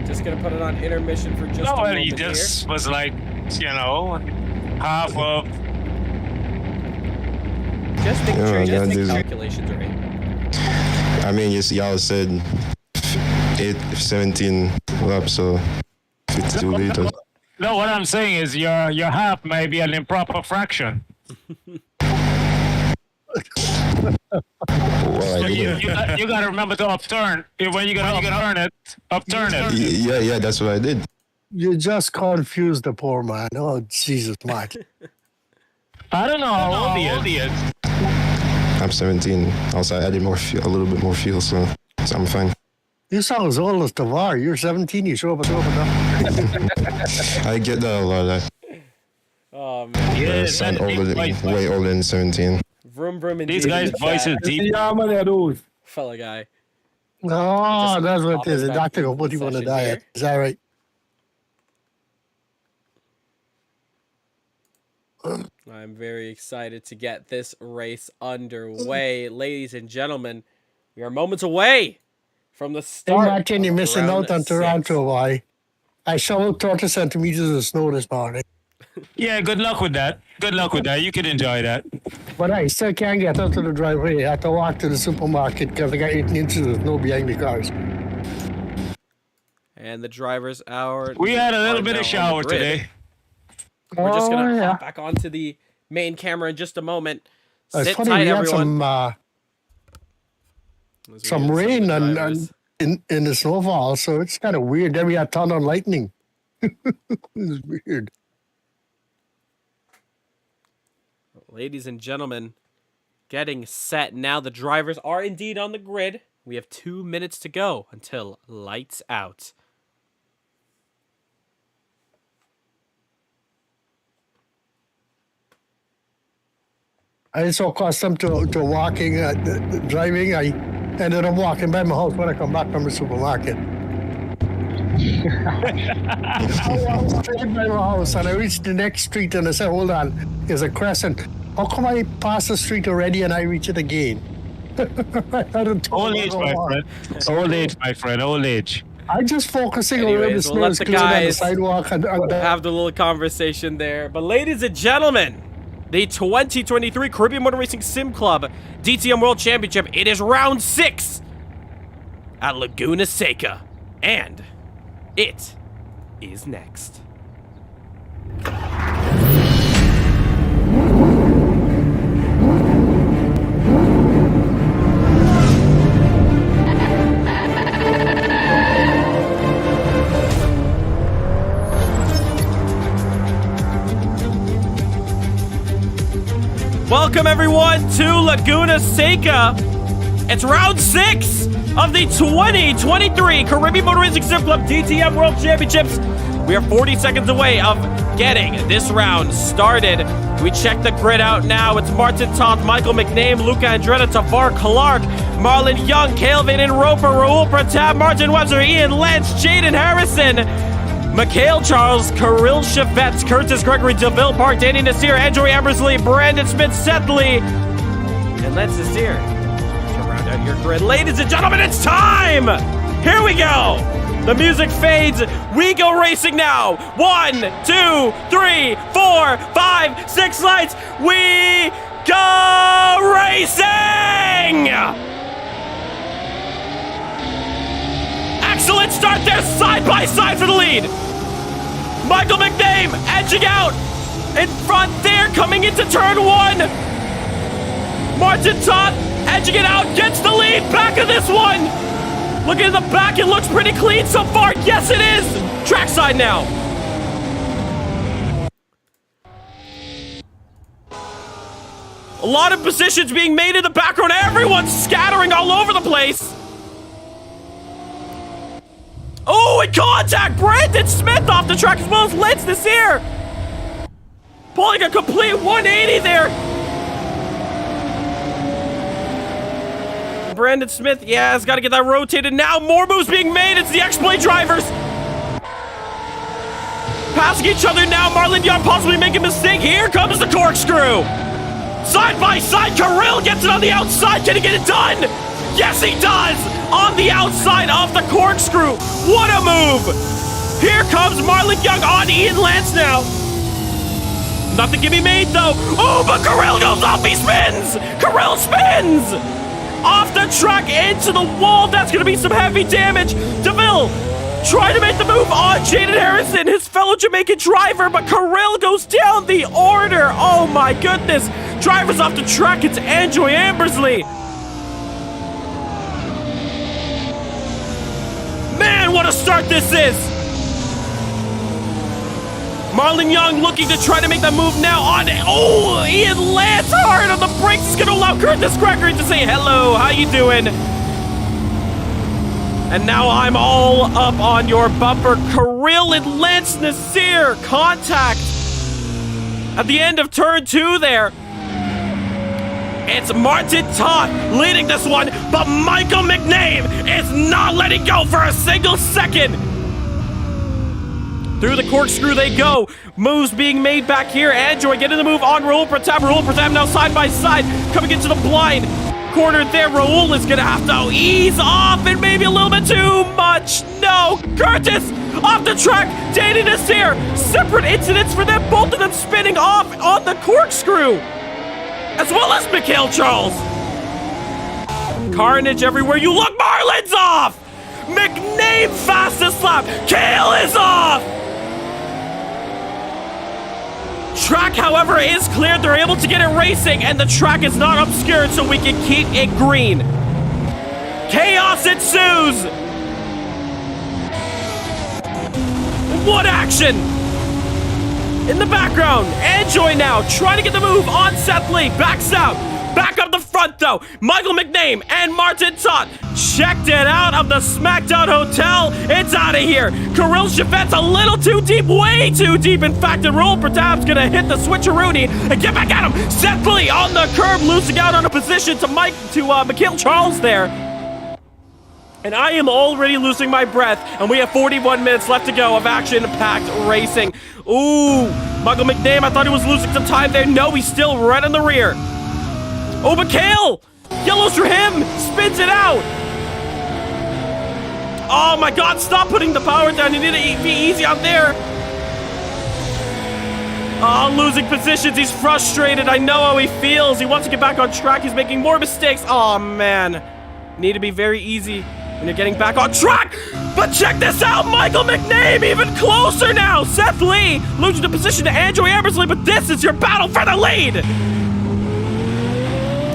Just gonna put it on intermission for just a No, moment he here. just was like, you know, half of. Just making sure you Yeah, guys make dude. calculations right. I mean, y'all said 17 laps, so 52 liters. No, what I'm saying is your half may be an improper fraction. Well, So I you didn't. got to remember to upturn. When you got to upturn it. Yeah, that's what I did. You just confused the poor man. Oh, Jesus, Martin. I don't know how old he is. I'm 17. Also, I added more fuel, a little bit more fuel, so I'm fine. You sound as old as Tavar. You're 17. You show up and open up. I get that a lot. Oh man. Yeah, Sound older than, way older than 17. Vroom vroom indeed. These guys' voices deep. Fella guy. Oh, that's what it is. The back doctor to will put you on a session diet. here. Is that right? I'm very excited to get this race underway. Ladies and gentlemen, we are moments away from the Hey, start. Martin, you're of missing round out on 6. Toronto. Why? I shoveled 30 centimeters of snow this morning. Yeah, good luck with that. Good luck with that. You can enjoy that. But I still can't get out to the driveway. I have to walk to the supermarket because I got 18 inches of snow behind the cars. And the driver's hour. We had a little are bit now of on shower the grid. today. We're just gonna yeah. hop back onto the main camera in just a moment. It's Sit funny, tight, we had everyone. As we some of the rain drivers. in the snowfall, so it's kind of weird. Then we had thunder and lightning. It's weird. Ladies and gentlemen, getting set now. The drivers are indeed on the grid. We have 2 minutes to go until lights out. I'm so accustomed to walking, driving. I ended up walking by my house when I come back from the supermarket. I walked straight by my house and I reached the next street and I said, hold on, there's a crescent. How come I passed the street already and I reach it again? I don't know. Old age, my friend. Old age, my friend. Old age. I'm just focusing on Anyways, the we'll let snow the is on the guys sidewalk. have the little conversation there. But ladies and gentlemen, the 2023 Caribbean Motor Racing Sim Club DTM World Championship. It is round 6 at Laguna Seca. And it is next. Welcome everyone to Laguna Seca. It's round 6 of the 2023 Caribbean Motor Racing Sim Club DTM World Championships. We are 40 seconds away of getting this round started. We check the grid out now. It's Martin Toth, Michael McName, Luca Andretta, Tavar Clark, Marlon Young, Cale Vaden Roper, Raul Pratab, Martin Webster, Ian Lance, Jaden Harrison, Mikhail Charles, Kirill Chavets, Curtis Gregory, DeVille Park, Danny Nasir, Andrew Abersley, Brandon Smith, Seth Lee, and Lance Nasir to round out your grid. Ladies and gentlemen, it's time! Here we go! The music fades. We go racing now. 1, 2, 3, 4, 5, 6 lights. We go racing! Excellent start there, side by side for the lead. Michael McName edging out in front there, coming into turn 1. Martin Toth edging it out, gets the lead, back of this one. Looking at the back, it looks pretty clean so far. Yes, it is. Trackside now. A lot of positions being made in the background. Everyone's scattering all over the place. Oh, and contact! Brandon Smith off the track as well as Lance Nasir. Pulling a complete 180 there. Brandon Smith, yeah, has got to get that rotated now. More moves being made. It's the X-Play drivers. Passing each other now. Marlon Young possibly making a mistake. Here comes the corkscrew. Side by side, Kirill gets it on the outside. Can he get it done? Yes, he does. On the outside of the corkscrew. What a move. Here comes Marlon Young on Ian Lance now. Nothing can be made, though. Oh, but Kirill goes off. He spins. Kirill spins. Off the track into the wall. That's going to be some heavy damage. DeVille trying to make the move on Jaden Harrison, his fellow Jamaican driver, but Kirill goes down the order. Oh my goodness. Drivers off the track. It's Andrew Abersley. Man, what a start this is. Marlon Young looking to try to make that move now on. Oh, Ian Lance hard on the brakes. Is going to allow Curtis Gregory to say hello. How you doing? And now I'm all up on your bumper. Kirill and Lance Nasir contact at the end of turn 2 there. It's Martin Toth leading this one, but Michael McName is not letting go for a single second. Through the corkscrew they go. Moves being made back here. Android getting the move on Raul Pratab. Raul Pratab now side by side. Coming into the blind corner there. Raul is going to have to ease off and maybe a little bit too much. No. Curtis off the track. Danny Nasir. Separate incidents for them. Both of them spinning off on the corkscrew. As well as Mikhail Charles. Carnage everywhere you look. Marlin's off. McName fastest lap. Cale is off. Track, however, is cleared. They're able to get it racing, and the track is not obscured, so we can keep it green. Chaos ensues. What action? In the background, Enjoy now, trying to get the move on Seth Lee. Backs out. Back up the front, though. Michael McName and Martin Toth checked it out of the SmackDown Hotel. It's out of here. Kirill Chavet's a little too deep, way too deep. In fact, and Raul Pratab's gonna hit the switcheroony and get back at him. Seth Lee on the curb, losing out on a position to Mikhail Charles there. And I am already losing my breath, and we have 41 minutes left to go of action-packed racing. Ooh, Michael McName, I thought he was losing some time there. No, he's still right in the rear. Oh, but Kale! Yellows for him! Spins it out! Oh my god, stop putting the power down. You need to be easy out there. Oh, losing positions. He's frustrated. I know how he feels. He wants to get back on track. He's making more mistakes. Oh, man. Need to be very easy when you're getting back on track. But check this out. Michael McName even closer now. Seth Lee losing the position to Andrew Eversley, but this is your battle for the lead.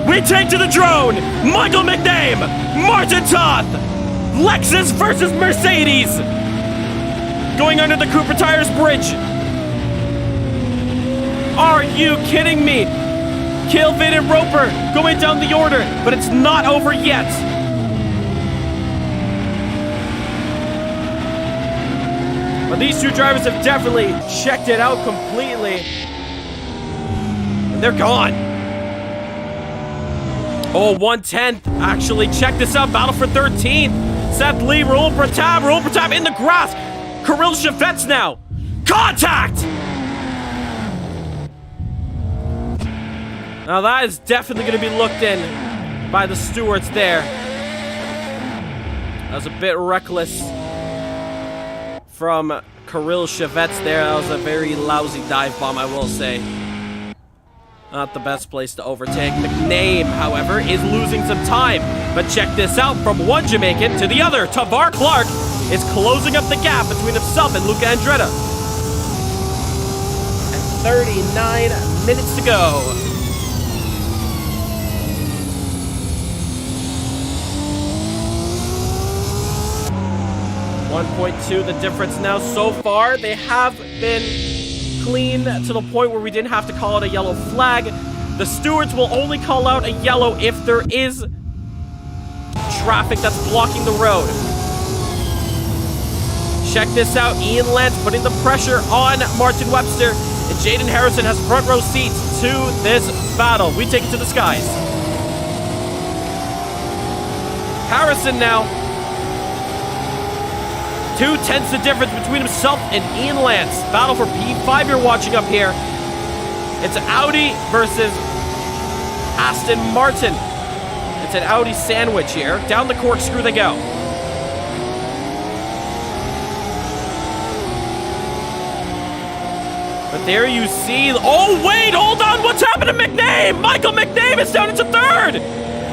We take to the drone. Michael McName, Martin Toth. Lexus versus Mercedes. Going under the Cooper Tires bridge. Are you kidding me? Kilvin and Roper going down the order, but it's not over yet. But these two drivers have definitely checked it out completely. And they're gone. Oh, 1/10. Actually, check this out. Battle for 13th. Seth Lee, Raul Pratap in the grass. Kirill Chavetz now. Contact! Now that is definitely going to be looked in by the stewards there. That was a bit reckless from Kirill Chavetz there. That was a very lousy dive bomb, I will say. Not the best place to overtake. McName, however, is losing some time. But check this out. From one Jamaican to the other, Tavar Clark is closing up the gap between himself and Luca Andretta. And 39 minutes to go. 1.2 the difference now. So far, they have been clean to the point where we didn't have to call it a yellow flag. The stewards will only call out a yellow if there is traffic that's blocking the road. Check this out. Ian Lance putting the pressure on Martin Webster, and Jaden Harrison has front row seats to this battle. We take it to the skies. Harrison now. 2/10 the difference between himself and Ian Lance. Battle for P5 you're watching up here. It's Audi versus Aston Martin. It's an Audi sandwich here. Down the corkscrew they go. But there you see... Oh, wait! Hold on! What's happened to McName? Michael McName is down into third!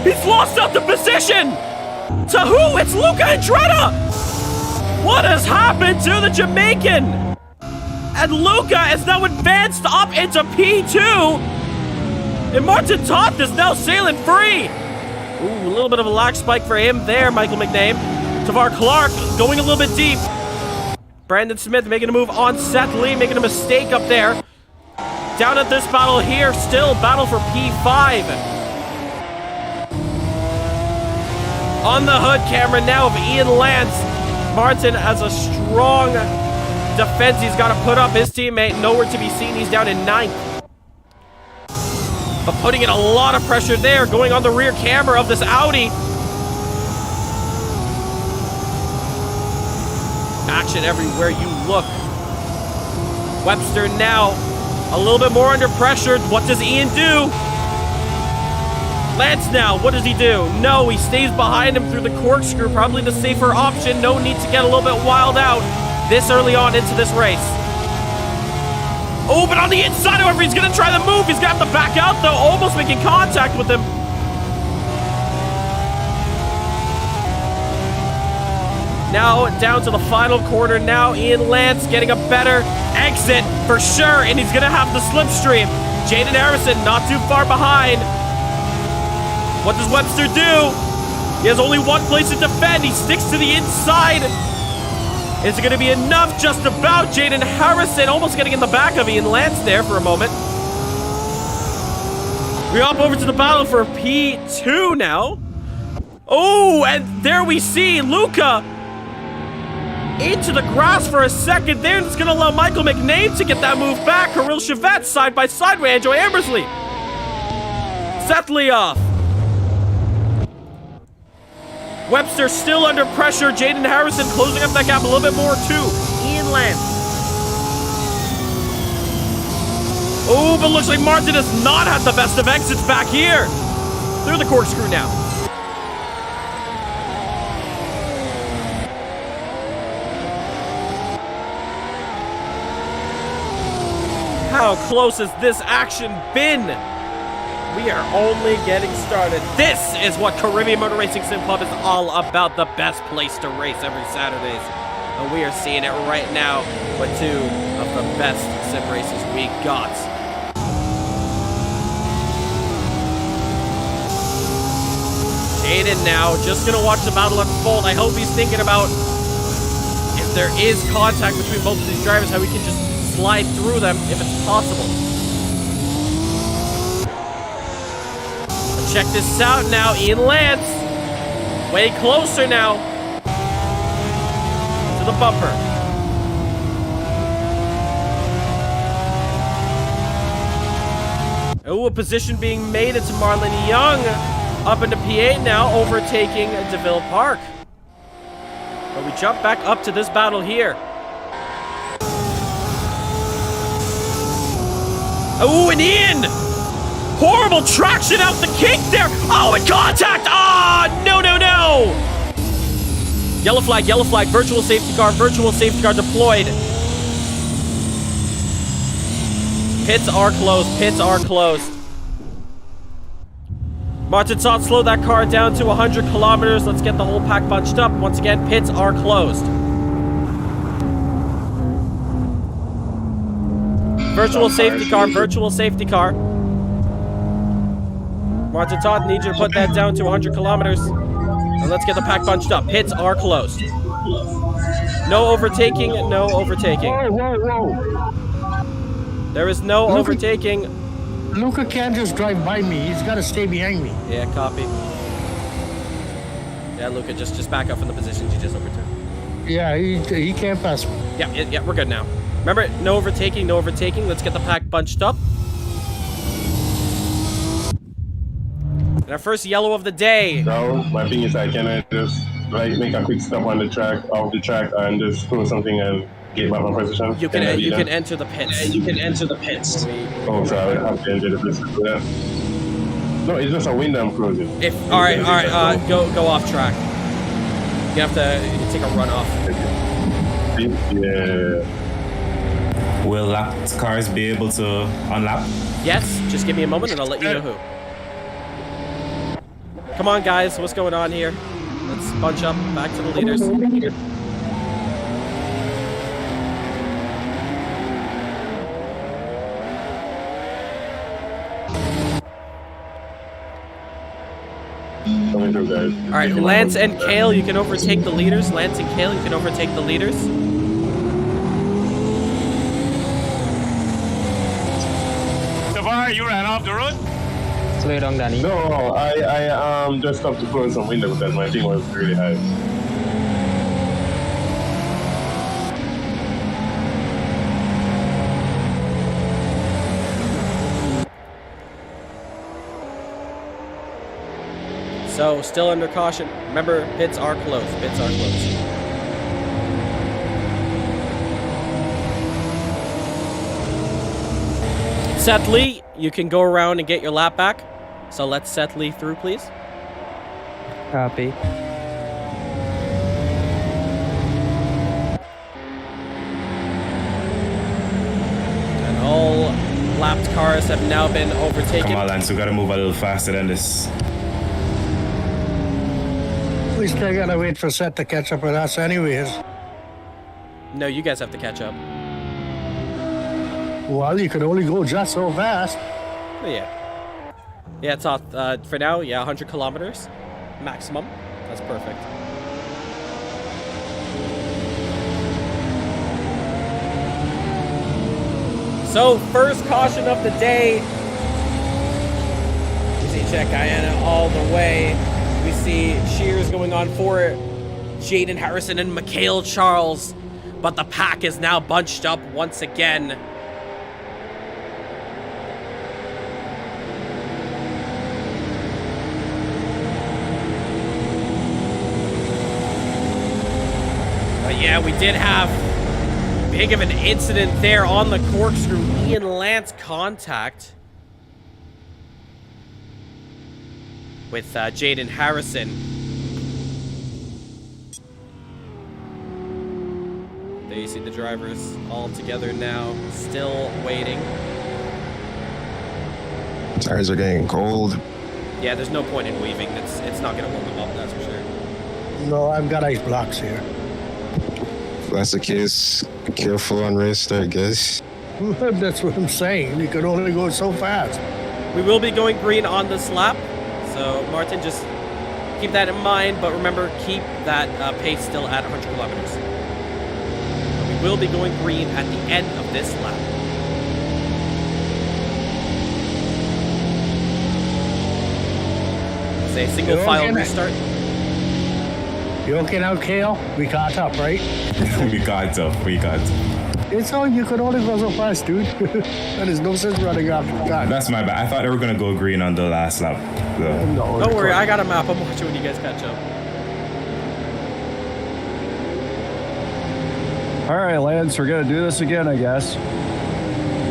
He's lost out the position! To who? It's Luca Andretta! What has happened to the Jamaican? And Luca is now advanced up into P2. And Martin Toth is now sailing free. Ooh, a little bit of a lag spike for him there, Michael McName. Tavar Clark going a little bit deep. Brandon Smith making a move on Seth Lee, making a mistake up there. Down at this battle here, still battle for P5. On the hood camera now of Ian Lance. Martin has a strong defense he's got to put up. His teammate nowhere to be seen. He's down in 9th. But putting in a lot of pressure there, going on the rear camera of this Audi. Action everywhere you look. Webster now a little bit more under pressure. What does Ian do? Lance now, what does he do? No, he stays behind him through the corkscrew, probably the safer option. No need to get a little bit wild out this early on into this race. Oh, but on the inside, however, he's going to try the move. He's going to have to back out, though, almost making contact with him. Now down to the final quarter now. Ian Lance getting a better exit for sure, and he's going to have the slipstream. Jaden Harrison not too far behind. What does Webster do? He has only one place to defend. He sticks to the inside. Is it going to be enough? Just about. Jaden Harrison almost getting in the back of Ian Lance there for a moment. We hop over to the battle for P2 now. Oh, and there we see Luca into the grass for a second there. It's going to allow Michael McName to get that move back. Kirill Chavetz side by side with Andrew Ambersley. Seth Lee off. Webster still under pressure. Jaden Harrison closing up that gap a little bit more too. Ian Lance. Oh, but looks like Martin does not have the best of exits back here. Through the corkscrew now. How close has this action been? We are only getting started. This is what Caribbean Motor Racing Sim Club is all about. The best place to race every Saturdays. And we are seeing it right now with two of the best sim races we got. Jaden now just gonna watch the battle unfold. I hope he's thinking about if there is contact between both of these drivers, how we can just slide through them if it's possible. But check this out now, Ian Lance. Way closer now to the bumper. Oh, a position being made. It's Marlon Young up into P8 now, overtaking DeVille Park. But we jump back up to this battle here. Oh, and Ian! Horrible traction out the kick there. Oh, and contact! Ah, no, no, no! Yellow flag, virtual safety car deployed. Pits are closed. Martin Sott slowed that car down to 100 kilometers. Let's get the whole pack bunched up. Once again, pits are closed. Virtual safety car. Martin Todd needs you to put that down to 100 kilometers. And let's get the pack bunched up. Pits are closed. No overtaking. Whoa. There is no overtaking. Luca can't just drive by me. He's got to stay behind me. Yeah, copy. Yeah, Luca, just back up from the positions you just overtook. Yeah, he can't pass me. Yeah, we're good now. Remember, no overtaking. Let's get the pack bunched up. And our first yellow of the day. No, my thing is I cannot just like make a quick stop on the track, off the track, and just throw something and get back my position. You can enter the pits. Oh, so I would have to enter the pits to do that. No, it's just a window I'm closing. All right. Go off track. You have to take a run off. Yeah. Will lapped cars be able to unlap? Yes, just give me a moment and I'll let you know who. Come on, guys, what's going on here? Let's bunch up back to the leaders. All right, Lance and Kale, you can overtake the leaders. You ran off the road? Slow down, Danny. No, I just stopped to close some window because my thing was really high. So, still under caution. Remember, pits are closed. Seth Lee, you can go around and get your lap back. So let's Seth Lee through, please. Copy. And all lapped cars have now been overtaken. Come on, Lance, we gotta move a little faster than this. We still gotta wait for Seth to catch up with us anyways. No, you guys have to catch up. Well, you can only go just so fast. Oh, yeah. Yeah, it's off. For now, 100 kilometers maximum. That's perfect. So, first caution of the day. We see Czech Guyana all the way. We see Shears going on for Jaden Harrison and Mikhail Charles. But the pack is now bunched up once again. Yeah, we did have big of an incident there on the corkscrew. Ian Lance contact with Jaden Harrison. There you see the drivers all together now, still waiting. Tires are getting cold. Yeah, there's no point in weaving. It's not going to warm them up, that's for sure. No, I've got ice blocks here. If that's the case, be careful on race start, I guess. That's what I'm saying. You can only go so fast. We will be going green on this lap, so Martin, just keep that in mind, but remember, keep that pace still at 100 kilometers. We will be going green at the end of this lap. Say single file restart. You okay now, Kale? We caught up, right? We got up. It's all you can only go so fast, dude. That is no sense running after that. That's my bad. I thought they were gonna go green on the last lap. So. No, don't worry, I got a map. I'm watching when you guys catch up. All right, Lance, we're gonna do this again, I guess.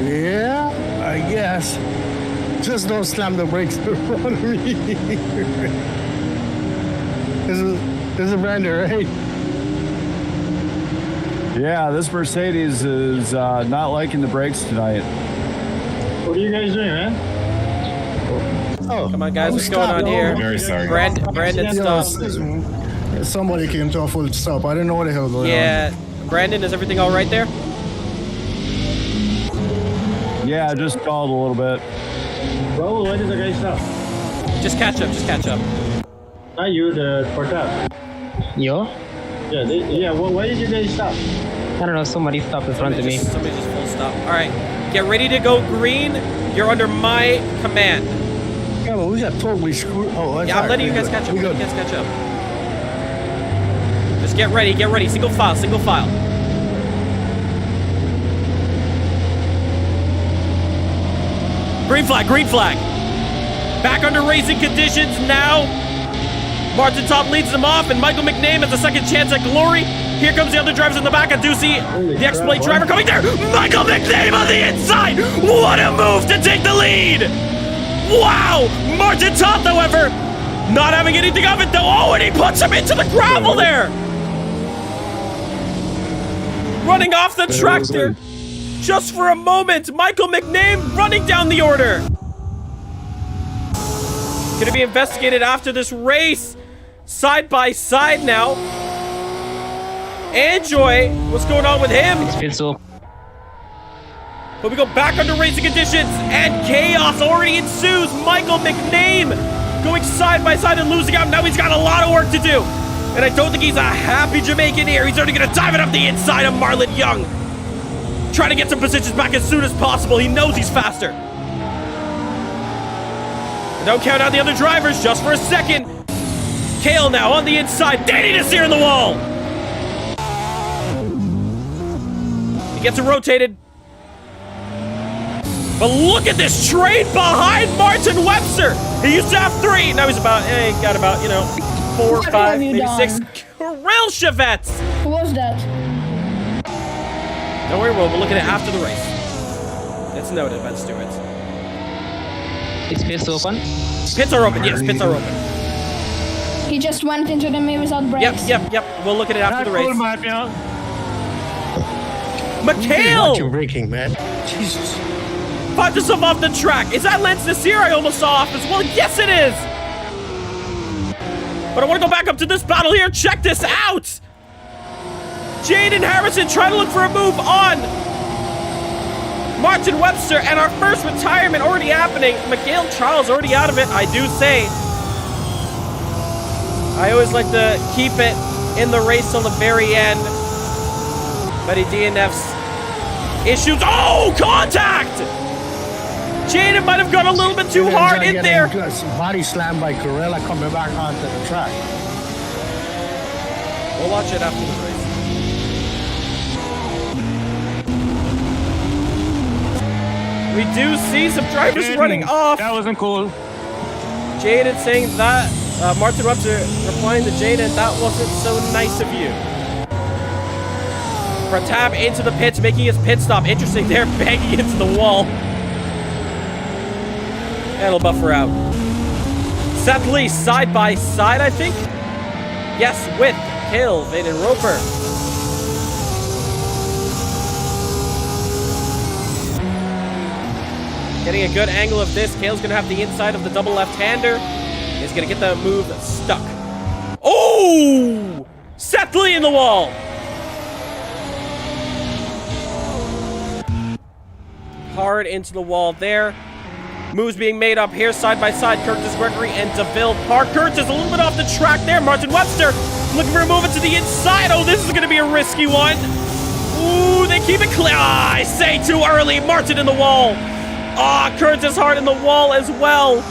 Yeah, I guess. Just don't slam the brakes in front of me. This is Brandon, right? Yeah, this Mercedes is not liking the brakes tonight. What are you guys doing, man? Oh, come on, guys, what's going on here? Very sorry. Brandon, stop. Somebody came to a full stop. I didn't know what the hell going on. Yeah, Brandon, is everything all right there? Yeah, I just stalled a little bit. Bro, why did the guy stop? Just catch up. Not you, the Portab. Yo? Yeah, why did you guys stop? I don't know, somebody stopped in front of me. Somebody just full stop. All right, get ready to go green. You're under my command. Yeah, but we got totally screwed. Oh, yeah, I'm letting you guys catch up. Just get ready. Single file. Green flag. Back under racing conditions now. Martin Top leads them off, and Michael McName has a second chance at glory. Here comes the other drivers in the back. I do see the exploit driver coming there. Michael McName on the inside. What a move to take the lead. Wow. Martin Top, however, not having anything of it, though. Oh, and he puts him into the gravel there. Running off the track there. Just for a moment, Michael McName running down the order. Going to be investigated after this race. Side by side now. Enjoy. What's going on with him? But we go back under racing conditions, and chaos already ensues. Michael McName going side by side and losing out. Now he's got a lot of work to do. And I don't think he's a happy Jamaican here. He's already going to dive it up the inside of Marlon Young. Trying to get some positions back as soon as possible. He knows he's faster. And don't count out the other drivers just for a second. Kale now on the inside. Danny Nasir in the wall. He gets it rotated. But look at this train behind Martin Webster. He used to have 3. Now he's got about, 4, 5, maybe 6 Kirill Chevettes. Who was that? Don't worry, we'll look at it after the race. It's noted by the stewards. Is pits open? Pits are open, yes, pits are open. He just went into the main without brakes. Yep. We'll look at it after the race. McHale! Watch your braking, man. Jesus. Popped himself off the track. Is that Lance Nasir I almost saw off as well? Yes, it is! But I want to go back up to this battle here. Check this out! Jaden Harrison trying to look for a move on Martin Webster, and our first retirement already happening. Miguel Charles already out of it, I do say. I always like to keep it in the race till the very end. But he DNFs issues. Oh, contact! Jaden might have gone a little bit too hard in there. Body slam by Corella coming back onto the track. We'll watch it after the race. We do see some drivers running off. That wasn't cool. Jaden saying that. Martin Webster replying to Jaden, that wasn't so nice of you. Pratap into the pits, making his pit stop. Interesting there, banging into the wall. And he'll buffer out. Seth Lee side by side, I think. Yes, with Hill, Vaden Roper. Getting a good angle of this. Kale's going to have the inside of the double left-hander. He's going to get the move stuck. Oh! Seth Lee in the wall! Hard into the wall there. Moves being made up here side by side. Curtis Gregory and DeVille Park. Curtis a little bit off the track there. Martin Webster looking for a move to the inside. Oh, this is going to be a risky one. Ooh, they keep it clear. Ah, I say too early. Martin in the wall. Ah, Curtis hard in the wall as well.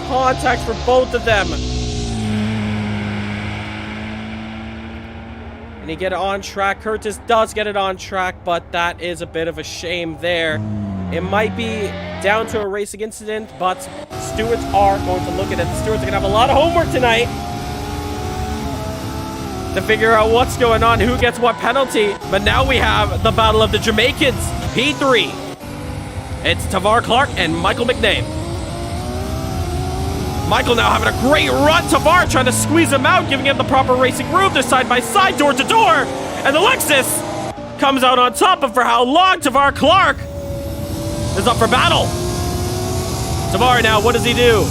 Contact for both of them. And he get it on track. Curtis does get it on track, but that is a bit of a shame there. It might be down to a racing incident, but stewards are going to look at it. The stewards are going to have a lot of homework tonight to figure out what's going on, who gets what penalty. But now we have the battle of the Jamaicans, P3. It's Tavar Clark and Michael McName. Michael now having a great run. Tavar trying to squeeze him out, giving him the proper racing room. They're side by side, door to door. And the Lexus comes out on top, but for how long? Tavar Clark is up for battle. Tavar now, what does he do?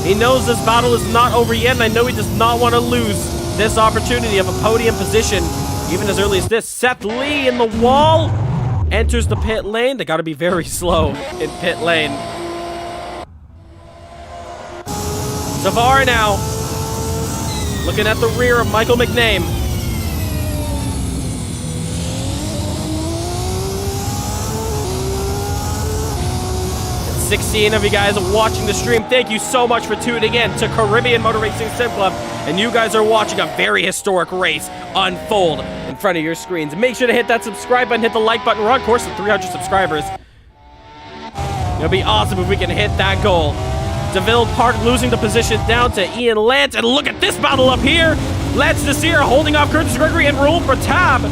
He knows this battle is not over yet, and I know he does not want to lose this opportunity of a podium position, even as early as this. Seth Lee in the wall enters the pit lane. They got to be very slow in pit lane. Tavar now looking at the rear of Michael McName. 16 of you guys watching the stream, thank you so much for tuning in to Caribbean Motor Racing Sim Club. And you guys are watching a very historic race unfold in front of your screens. Make sure to hit that subscribe button, hit the like button. We're on course to 300 subscribers. It'll be awesome if we can hit that goal. DeVille Park losing the position down to Ian Lance. And look at this battle up here. Lance Nasir holding off Curtis Gregory and Raul Pratab.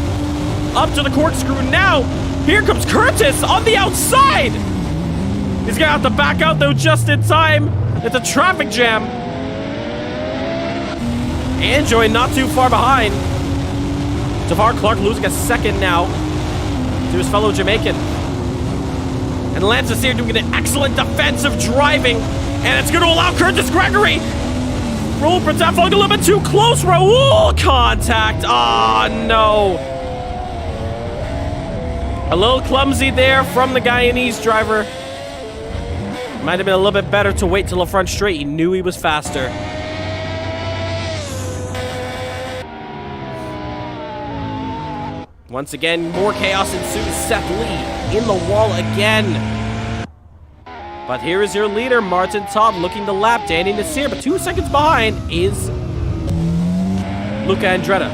Up to the corkscrew now. Here comes Curtis on the outside. He's gonna have to back out though just in time. It's a traffic jam. Anjoy not too far behind. Tavar Clark losing a second now to his fellow Jamaican. And Lance Nasir doing an excellent defensive driving. And it's going to allow Curtis Gregory. Raul Pratap falling a little bit too close. Raul contact. Ah, no. A little clumsy there from the Guyanese driver. Might have been a little bit better to wait till the front straight. He knew he was faster. Once again, more chaos ensues. Seth Lee in the wall again. But here is your leader, Martin Todd, looking to lap Danny Nasir. But 2 seconds behind is Luca Andretta.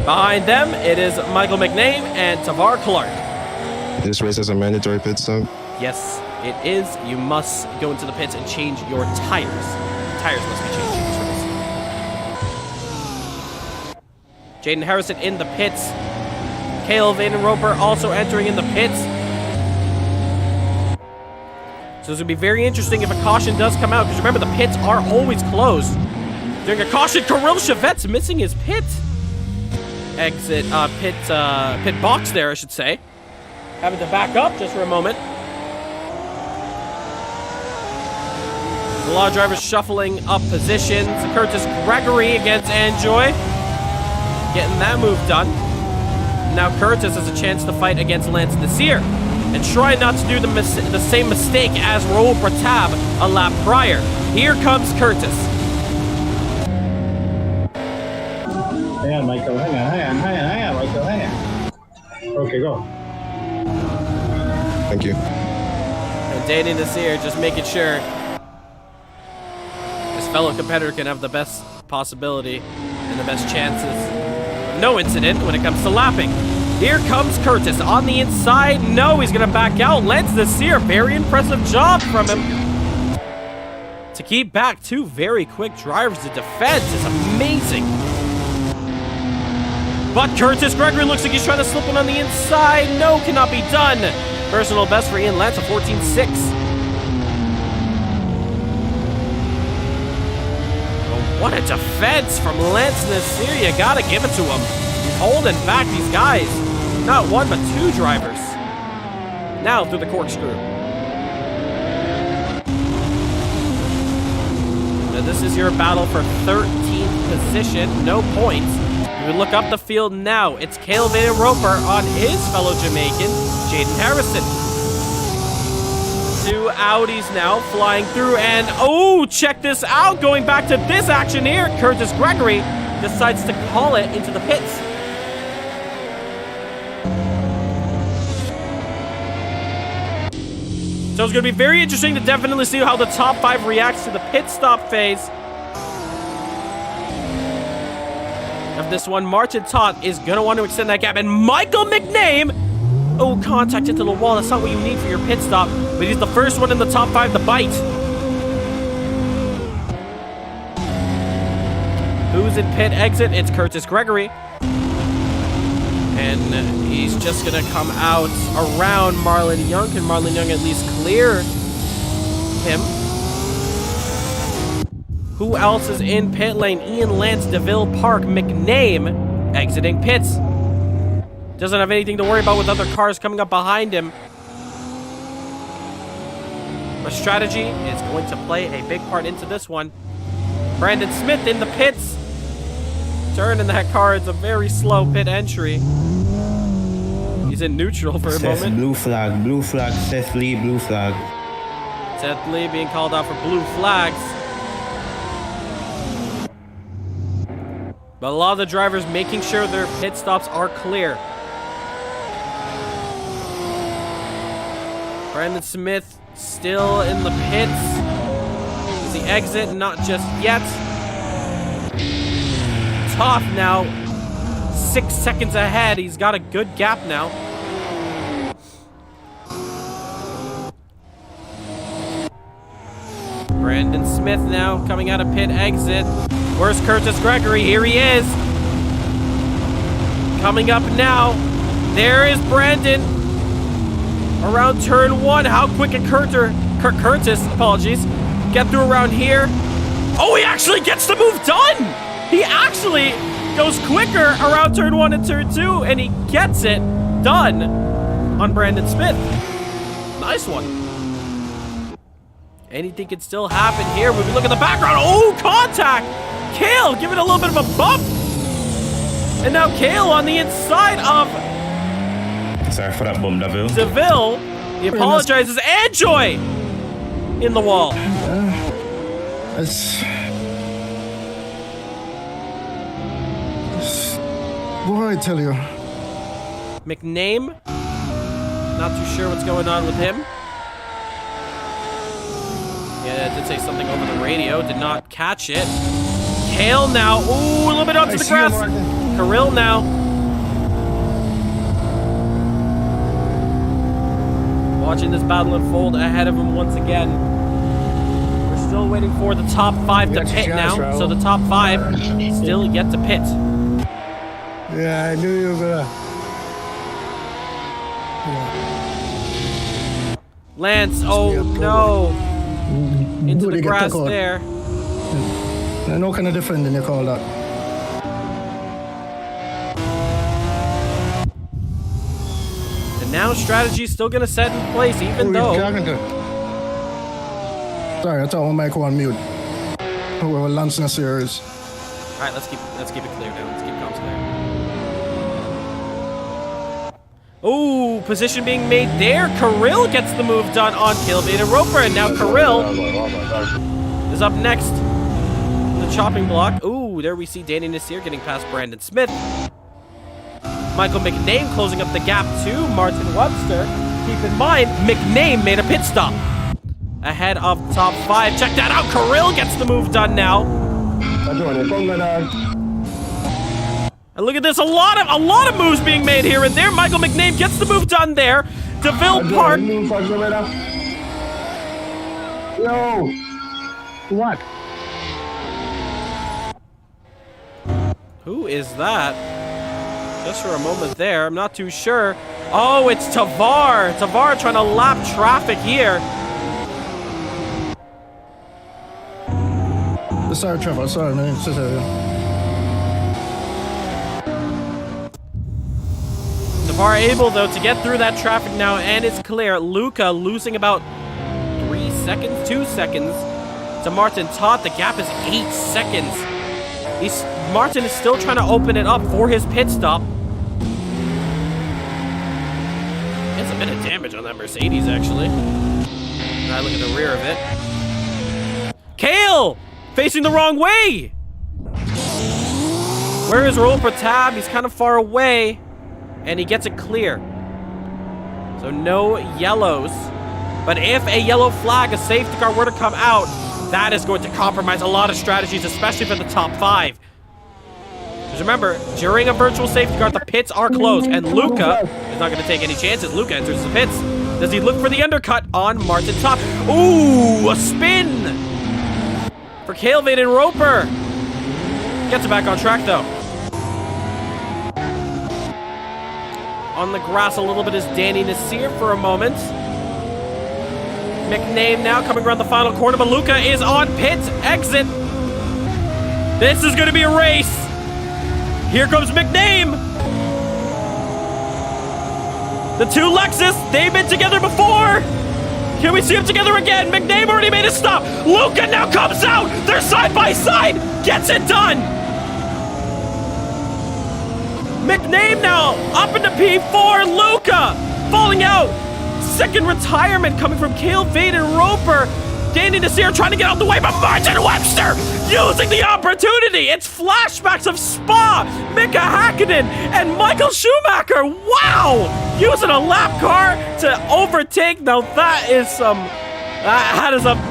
Behind them, it is Michael McName and Tavar Clark. This race has a mandatory pit stop? Yes, it is. You must go into the pits and change your tires. Tires must be changed in this race. Jaden Harrison in the pits. Cale Vaden Roper also entering in the pits. So it's going to be very interesting if a caution does come out, because remember, the pits are always closed. During a caution, Kirill Chevette's missing his pit exit, pit box there, I should say. Having to back up just for a moment. A lot of drivers shuffling up positions. Curtis Gregory against Anjoy. Getting that move done. Now Curtis has a chance to fight against Lance Nasir and try not to do the same mistake as Raul Pratab a lap prior. Here comes Curtis. Hang on, Michael. Hang on, Michael. Hang on. Okay, go. Thank you. And Danny Nasir just making sure his fellow competitor can have the best possibility and the best chances. No incident when it comes to lapping. Here comes Curtis on the inside. No, he's going to back out. Lance Nasir, very impressive job from him. to keep back two very quick drivers. The defense is amazing. But Curtis Gregory looks like he's trying to slip one on the inside. No, cannot be done. Personal best for Ian Lance, a 14.6. Oh, what a defense from Lance Nasir. You gotta give it to him. He's holding back these guys. Not one, but two drivers. Now through the corkscrew. Now this is your battle for 13th position. No points. We look up the field now. It's Cale Van Roper on his fellow Jamaican, Jaden Harrison. Two Audis now flying through, and oh, check this out. Going back to this action here, Curtis Gregory decides to call it into the pits. So it's going to be very interesting to definitely see how the top 5 reacts to the pit stop phase of this one. Martin Todd is going to want to extend that gap, and Michael McName, oh, contact into the wall. That's not what you need for your pit stop, but he's the first one in the top 5 to bite. Who's in pit exit? It's Curtis Gregory. And he's just going to come out around Marlon Young. Can Marlon Young at least clear him? Who else is in pit lane? Ian Lance, DeVille Park, McName exiting pits. Doesn't have anything to worry about with other cars coming up behind him. But strategy is going to play a big part into this one. Brandon Smith in the pits. Turning that car. It's a very slow pit entry. He's in neutral for a moment. Blue flag, Seth Lee, blue flag. Seth Lee being called out for blue flags. But a lot of the drivers making sure their pit stops are clear. Brandon Smith still in the pits. Is the exit? Not just yet. Tough now. 6 seconds ahead. He's got a good gap now. Brandon Smith now coming out of pit exit. Where's Curtis Gregory? Here he is. Coming up now. There is Brandon. Around turn 1. How quick can Curtis, apologies, get through around here? Oh, he actually gets the move done! He actually goes quicker around turn 1 and turn 2, and he gets it done on Brandon Smith. Nice one. Anything can still happen here. When we look at the background, oh, contact! Cale giving a little bit of a bump. And now Cale on the inside of... Sorry for that bump, DeVille. DeVille, he apologizes, and Joy in the wall. What do I tell you? McName, not too sure what's going on with him. Yeah, it did say something over the radio, did not catch it. Cale now, ooh, a little bit onto the grass. Kirill now. Watching this battle unfold ahead of him once again. We're still waiting for the top 5 to pit now, so the top 5 still yet to pit. Yeah, I knew you were gonna. Lance, oh no. Into the grass there. No kind of defending you call that. And now strategy is still going to set in place, even though... Sorry, I thought my mic on mute. We're launching a series. All right, let's keep it clear now. Let's keep comms clear. Oh, position being made there. Kirill gets the move done on Cale Van Roper, and now Kirill is up next in the chopping block. Ooh, there we see Danny Nasir getting past Brandon Smith. Michael McName closing up the gap to Martin Webster. Keep in mind, McName made a pit stop ahead of top 5. Check that out. Kirill gets the move done now. And look at this, a lot of moves being made here and there. Michael McName gets the move done there. DeVille Park. What? Who is that? Just for a moment there, I'm not too sure. Oh, it's Tavar. Tavar trying to lap traffic here. Sorry, Trevor. Sorry, man. It's just Tavar able, though, to get through that traffic now, and it's clear. Luca losing about 3 seconds, 2 seconds to Martin Todt. The gap is 8 seconds. Martin is still trying to open it up for his pit stop. Gets a bit of damage on that Mercedes, actually. I look at the rear of it. Kale! Facing the wrong way! Where is Roper Tab? He's kind of far away. And he gets it clear. So no yellows. But if a yellow flag, a safety car were to come out, that is going to compromise a lot of strategies, especially for the top 5. Because remember, during a virtual safety car, the pits are closed, and Luca is not going to take any chances. Luca enters the pits. Does he look for the undercut on Martin Todt? Ooh, a spin for Kale Vaden Roper. Gets it back on track, though. On the grass a little bit is Danny Nasir for a moment. McName now coming around the final corner, but Luca is on pit exit. This is going to be a race. Here comes McName. The two Lexus, they've been together before. Can we see them together again? McName already made a stop. Luca now comes out. They're side by side. Gets it done. McName now up into P4. Luca falling out. Second retirement coming from Kale Vaden Roper. Danny Nasir trying to get out the way, but Martin Webster using the opportunity. It's flashbacks of Spa, Mika Hakkinen, and Michael Schumacher. Wow! Using a lap car to overtake. Now that is a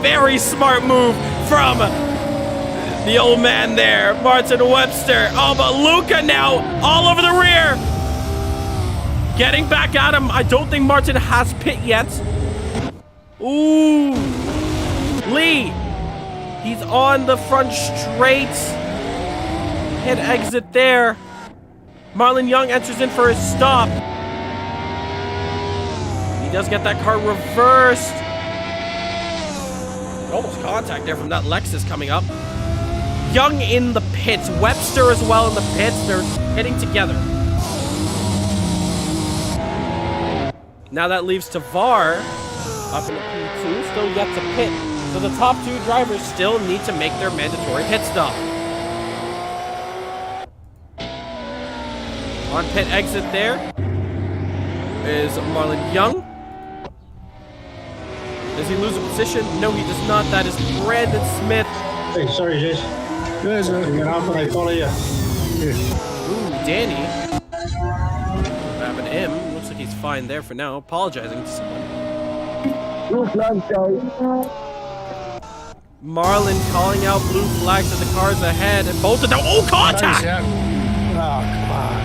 very smart move from the old man there, Martin Webster. Oh, but Luca now all over the rear. Getting back at him. I don't think Martin has pit yet. Ooh. Lee. He's on the front straight. Hit exit there. Marlon Young enters in for his stop. He does get that car reversed. Almost contact there from that Lexus coming up. Young in the pits. Webster as well in the pits. They're hitting together. Now that leaves Tavar up in the P2, still yet to pit. So the top 2 drivers still need to make their mandatory pit stop. On pit exit there is Marlon Young. Does he lose a position? No, he does not. That is Brandon Smith. Hey, sorry, Jace. Good, sir. You get off when I follow you. Ooh, Danny. What happened to him? Looks like he's fine there for now. Apologizing to someone. Marlon calling out blue flags at the cars ahead, and both of them. Oh, contact! Nice, yeah. Oh, come on.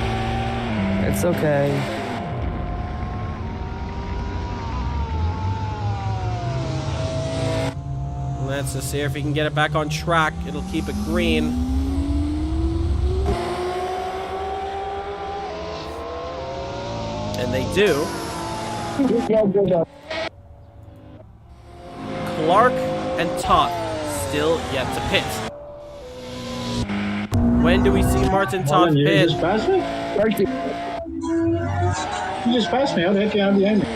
It's okay. Let's just see if he can get it back on track. It'll keep it green. And they do. Clark and Todt still yet to pit. When do we see Martin Todt You pit? just passed me? You just passed me. How the heck are you behind me?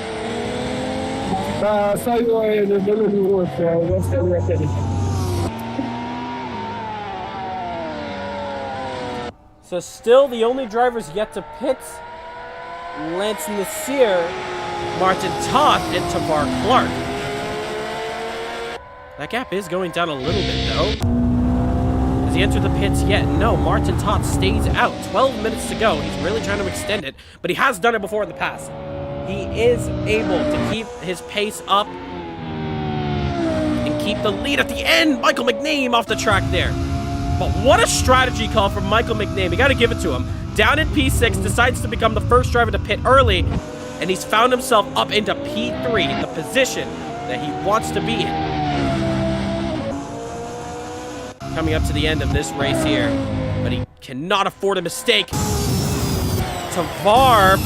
So still the only drivers yet to pit, Lance Nasir, Martin Todt, and Tavar Clark. That gap is going down a little bit though. Has he entered the pits yet? No, Martin Todt stays out. 12 minutes to go. He's really trying to extend it, but he has done it before in the past. He is able to keep his pace up and keep the lead at the end. Michael McName off the track there. But what a strategy call from Michael McName. You got to give it to him. Down in P6, decides to become the first driver to pit early, and he's found himself up into P3, the position that he wants to be in. coming up to the end of this race here. But he cannot afford a mistake. Tavar,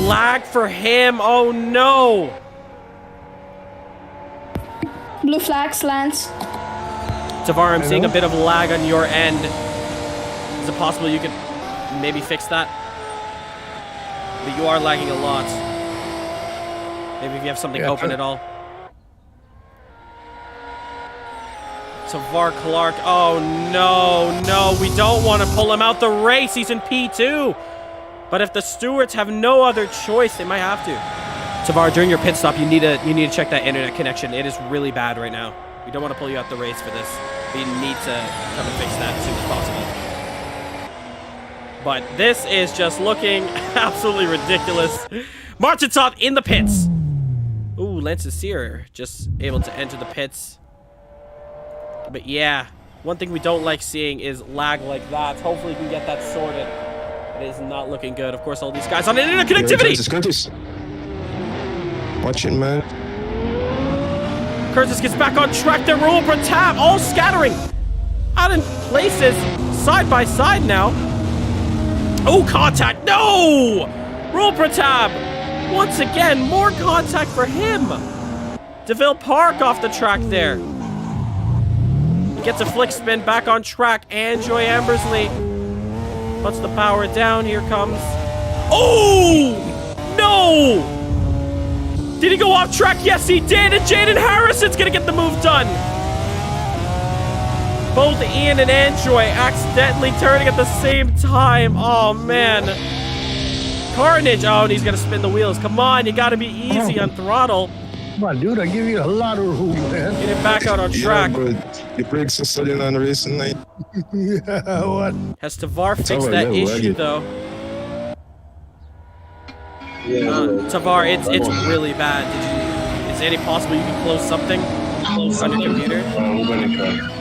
lag for him. Oh no. Blue flags, Lance. Tavar, I'm seeing a bit of lag on your end. Is it possible you could maybe fix that? But you are lagging a lot. Maybe if you have something open at all. Tavar Clark. Oh no, we don't want to pull him out the race. He's in P2. But if the stewards have no other choice, they might have to. Tavar, during your pit stop, you need to check that internet connection. It is really bad right now. We don't want to pull you out the race for this. We need to come and fix that as soon as possible. But this is just looking absolutely ridiculous. Martinsov in the pits. Ooh, Lance Sear just able to enter the pits. But yeah, one thing we don't like seeing is lag like that. Hopefully we can get that sorted. It is not looking good. Of course, all these guys on internet connectivity. Curtis. Watch it, man. Curtis gets back on track. They're roll per tab, all scattering out in places, side by side now. Oh, contact! No! Roll per tab. Once again, more contact for him. DeVille Park off the track there. He gets a flick spin back on track. And Joy Ambersley puts the power down. Here comes. Oh! No! Did he go off track? Yes, he did. And Jaden Harrison's going to get the move done. Both Ian and Anjoy accidentally turning at the same time. Oh, man. Carnage. Oh, and he's going to spin the wheels. Come on, you got to be easy on throttle. Come on, dude. I give you a lot of room, man. Get him back out on track. Yeah, but your brakes are studying on the racing night. Yeah, what? Has Tavar fixed that issue, though? Tavar, it's really bad. Is it any possible you can close something on your computer? We're gonna try.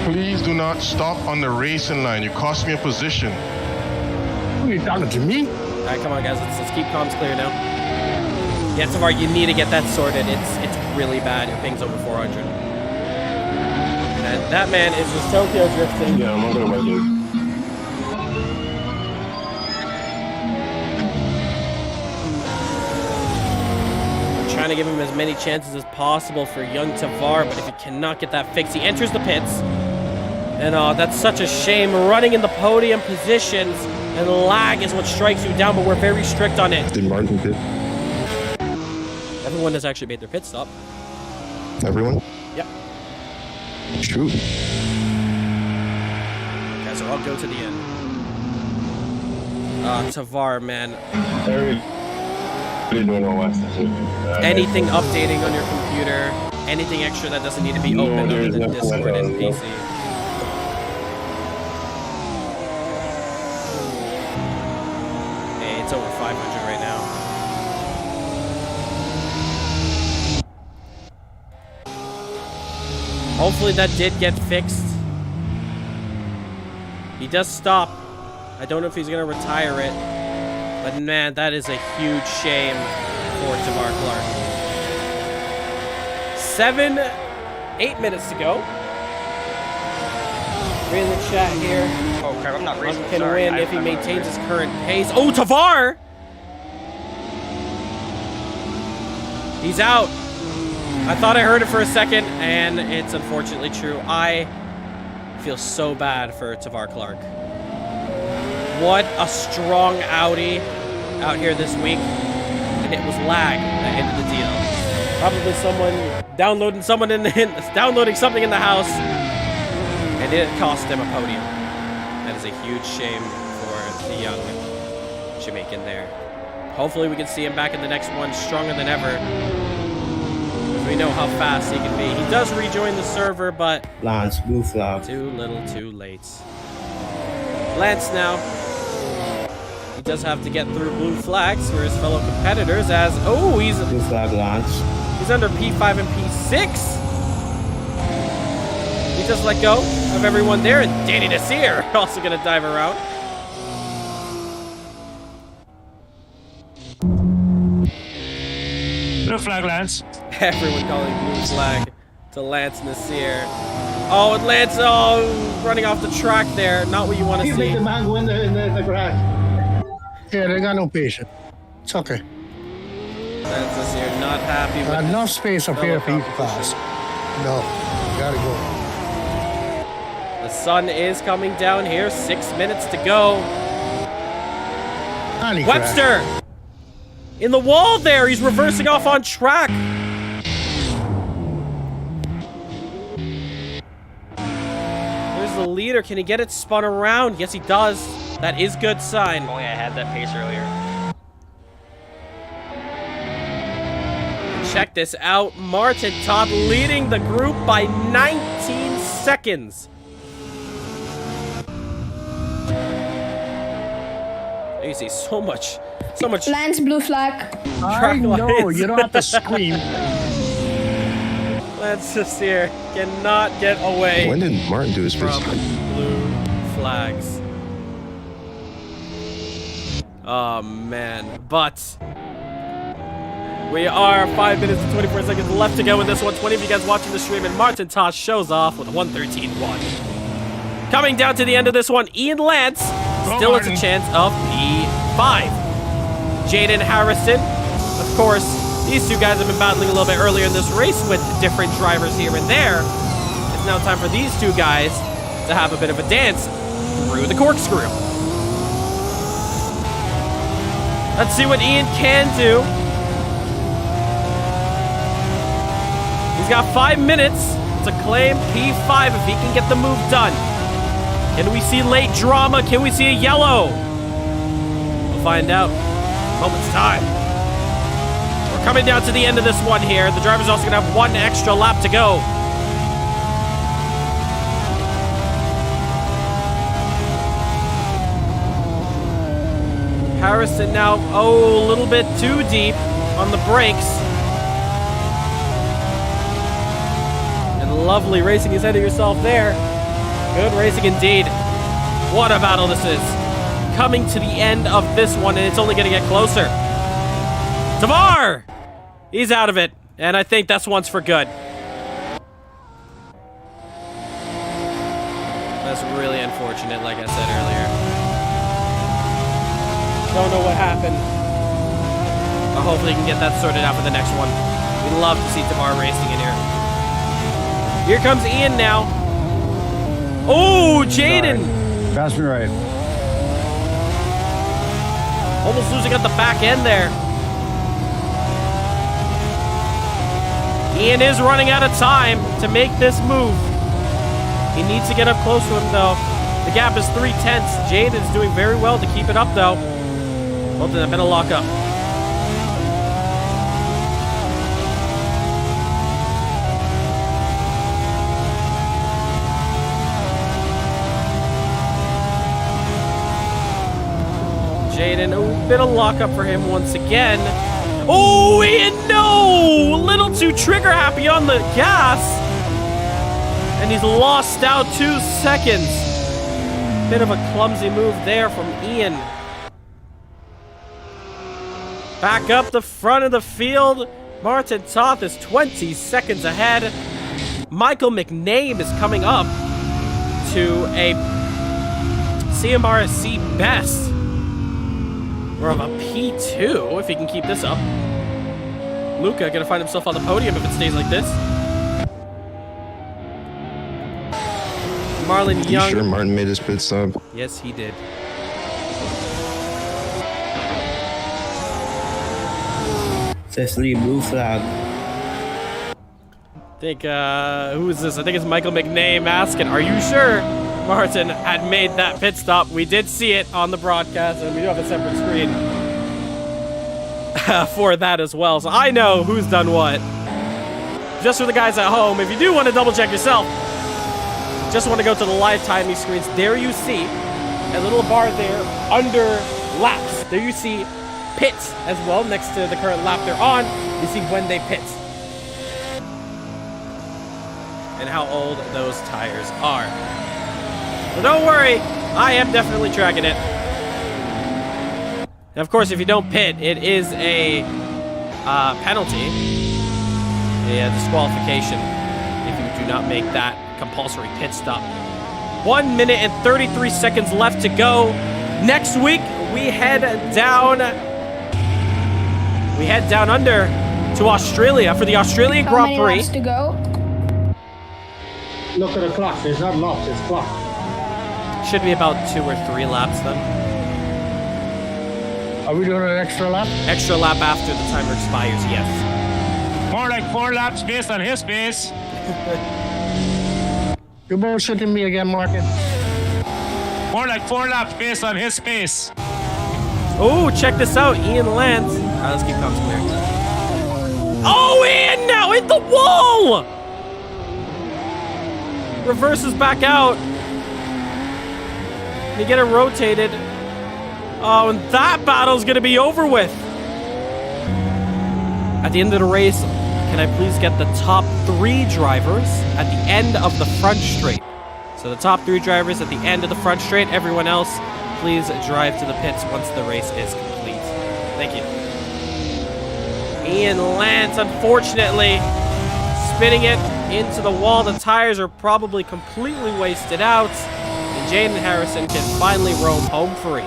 Please do not stop on the racing line. You cost me a position. Who are you talking to me? All right, come on, guys. Let's keep comms clear now. Yeah, Tavar, you need to get that sorted. It's really bad. Your ping's over 400. And that man is just Tokyo drifting. Yeah, I'm not gonna wait it. Trying to give him as many chances as possible for young Tavar, but if he cannot get that fix, he enters the pits. And that's such a shame. Running in the podium positions, and lag is what strikes you down, but we're very strict on it. Did Martin pit? Everyone has actually made their pit stop. Everyone? Yep. True. Guys, so I'll go to the end. Tavar, man. Anything updating on your computer, anything extra that doesn't need to be open other than Discord and PC. Hey, it's over 500 right now. Hopefully that did get fixed. He does stop. I don't know if he's going to retire it. But man, that is a huge shame for Tavar Clark. 8 minutes to go. Read in the chat here. Oh, crap, I'm not racing. Can win if he maintains his current pace. Oh, Tavar! He's out. I thought I heard it for a second, and it's unfortunately true. I feel so bad for Tavar Clark. What a strong Audi out here this week, and it was lag that ended the deal. Probably someone downloading something in the house, and it cost them a podium. That is a huge shame for the young Jamaican there. Hopefully we can see him back in the next one stronger than ever, because we know how fast he can be. He does rejoin the server, but Lance, blue flag. Too little, too late. Lance now. He does have to get through blue flags for his fellow competitors as, oh, he's blue flag launch. He's under P5 and P6. He just let go of everyone there, and Danny Nasir also gonna dive around. Blue flag, Lance. Everyone calling blue flag to Lance Nasir. Oh, and Lance, running off the track there. Not what you want to You see. make the man go in the garage. Yeah, they got no patience. It's okay. Lance Nasir not happy with Enough space up here for you to pass. No, you gotta go. The sun is coming down here. 6 minutes to go. Webster! In the wall there. He's reversing off on track. There's the leader. Can he get it spun around? Yes, he does. That is good sign. If only I had that pace earlier. Check this out. Martin Todd leading the group by 19 seconds. You see so much. Lance, blue flag. I know, you don't have to scream. Lance Nasir cannot get away. When did Martin do his first from blue flags? Oh man, but we are 5 minutes and 24 seconds left to go in this one. 20 of you guys watching the stream, and Martin Tosh shows off with a 1:13.1. Coming down to the end of this one, Ian Lance still has a chance of P5. Jaden Harrison, of course, these two guys have been battling a little bit earlier in this race with different drivers here and there. It's now time for these two guys to have a bit of a dance through the corkscrew. Let's see what Ian can do. He's got 5 minutes to claim P5 if he can get the move done. Can we see late drama? Can we see a yellow? We'll find out. Moment's time. We're coming down to the end of this one here. The driver's also gonna have one extra lap to go. Harrison now, a little bit too deep on the brakes. And lovely racing is ahead of yourself there. Good racing indeed. What a battle this is. Coming to the end of this one, and it's only going to get closer. Tavar! He's out of it, and I think that's once for good. That's really unfortunate, like I said earlier. Don't know what happened. But hopefully we can get that sorted out for the next one. We'd love to see Tavar racing in here. Here comes Ian now. Oh, Jaden! Pass me right. Almost losing at the back end there. Ian is running out of time to make this move. He needs to get up close to him, though. The gap is 3/10. Jaden's doing very well to keep it up, though. Both of them better lock up. Jaden, a bit of lockup for him once again. Oh, Ian, no! A little too trigger happy on the gas. And he's lost out 2 seconds. Bit of a clumsy move there from Ian. Back up the front of the field. Martin Toth is 20 seconds ahead. Michael McNabe is coming up to a CMRSC best. We're of a P2 if he can keep this up. Luca gonna find himself on the podium if it stays like this. Marlon Young. You sure Martin made his pit stop? Yes, he did. Cecily, blue flag. I think, who is this? I think it's Michael McNabe asking, are you sure Martin had made that pit stop? We did see it on the broadcast, and we do have a separate screen for that as well. So I know who's done what. Just for the guys at home, if you do want to double check yourself, just want to go to the live timing screens. There you see a little bar there under laps. There you see pits as well next to the current lap they're on. You see when they pit and how old those tires are. So don't worry, I am definitely tracking it. And of course, if you don't pit, it is a penalty. disqualification if you do not make that compulsory pit stop. 1 minute and 33 seconds left to go. Next week, we head down under to Australia for the Australian Grand Prix. How many laps to go? Look at the clock. There's not laps, it's clock. Should be about 2 or 3 laps then. Are we doing an extra lap? Extra lap after the timer expires, yes. More like 4 laps based on his pace. You're bullshitting me again, Martin. More like 4 laps based on his pace. Oh, check this out. Ian Lance. All right, let's keep comms clear. Oh, Ian now hit the wall! Reverses back out. You get it rotated. Oh, and that battle's going to be over with. At the end of the race, can I please get the top 3 drivers at the end of the front straight? So the top 3 drivers at the end of the front straight. Everyone else, please drive to the pits once the race is complete. Thank you. Ian Lance, unfortunately, spinning it into the wall. The tires are probably completely wasted out. And Jaden Harrison can finally roam home free.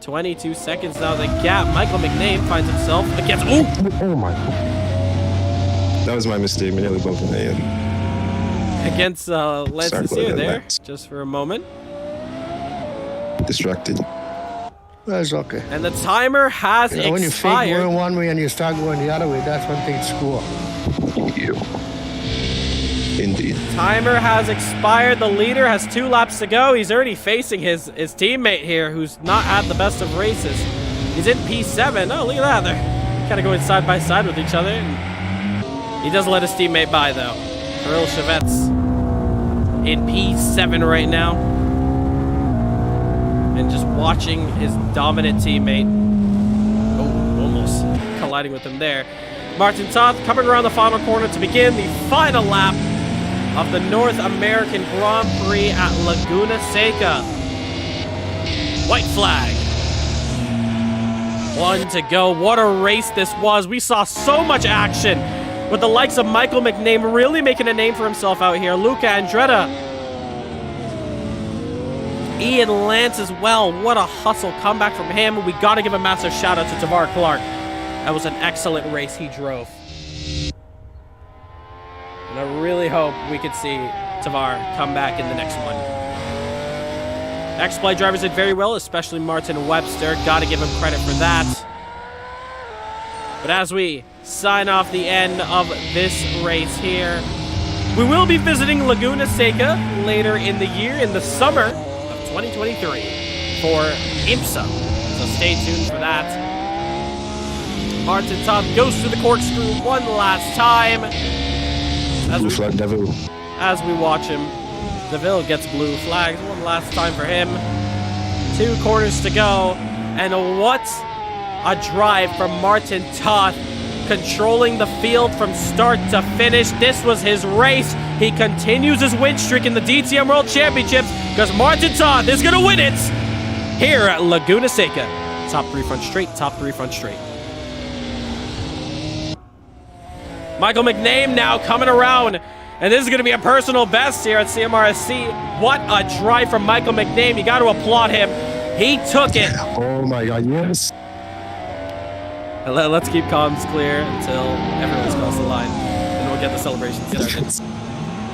22 seconds now the gap. Michael McName finds himself against... Oh my God. That was my mistake. We nearly bumped into him. Against Lance Sincere there, Lance. just for a moment. Distracted. That's okay. And the timer has When you fake expired. going one way and you start going the other way, that's when things screw up. Indeed. Timer has expired. The leader has 2 laps to go. He's already facing his teammate here, who's not had the best of races. He's in P7. Oh, look at that. They're kind of going side by side with each other. He does let his teammate by, though. Kirill Chevet's in P7 right now. And just watching his dominant teammate. Oh, almost colliding with him there. Martin Toth coming around the final corner to begin the final lap of the North American Grand Prix at Laguna Seca. White flag. 1 to go. What a race this was. We saw so much action with the likes of Michael McName really making a name for himself out here. Luca Andretta. Ian Lance as well. What a hustle comeback from him. We got to give a massive shout out to Tavar Clark. That was an excellent race he drove. And I really hope we could see Tavar come back in the next one. X-Play drivers did very well, especially Martin Webster. Got to give him credit for that. But as we sign off the end of this race here, we will be visiting Laguna Seca later in the year, in the summer of 2023 for IMSA. So stay tuned for that. Martin Toth goes through the corkscrew one last time. Blue flag, Deville. As we watch him, Deville gets blue flags one last time for him. 2 corners to go. And what a drive from Martin Toth, controlling the field from start to finish. This was his race. He continues his win streak in the DTM World Championships because Martin Toth is going to win it here at Laguna Seca. Top 3 front straight, top 3 front straight. Michael McName now coming around, and this is going to be a personal best here at CMRSC. What a drive from Michael McName. You got to applaud him. He took it. Oh my God, yes. Let's keep comms clear until everyone's crossed the line, and we'll get the celebrations started.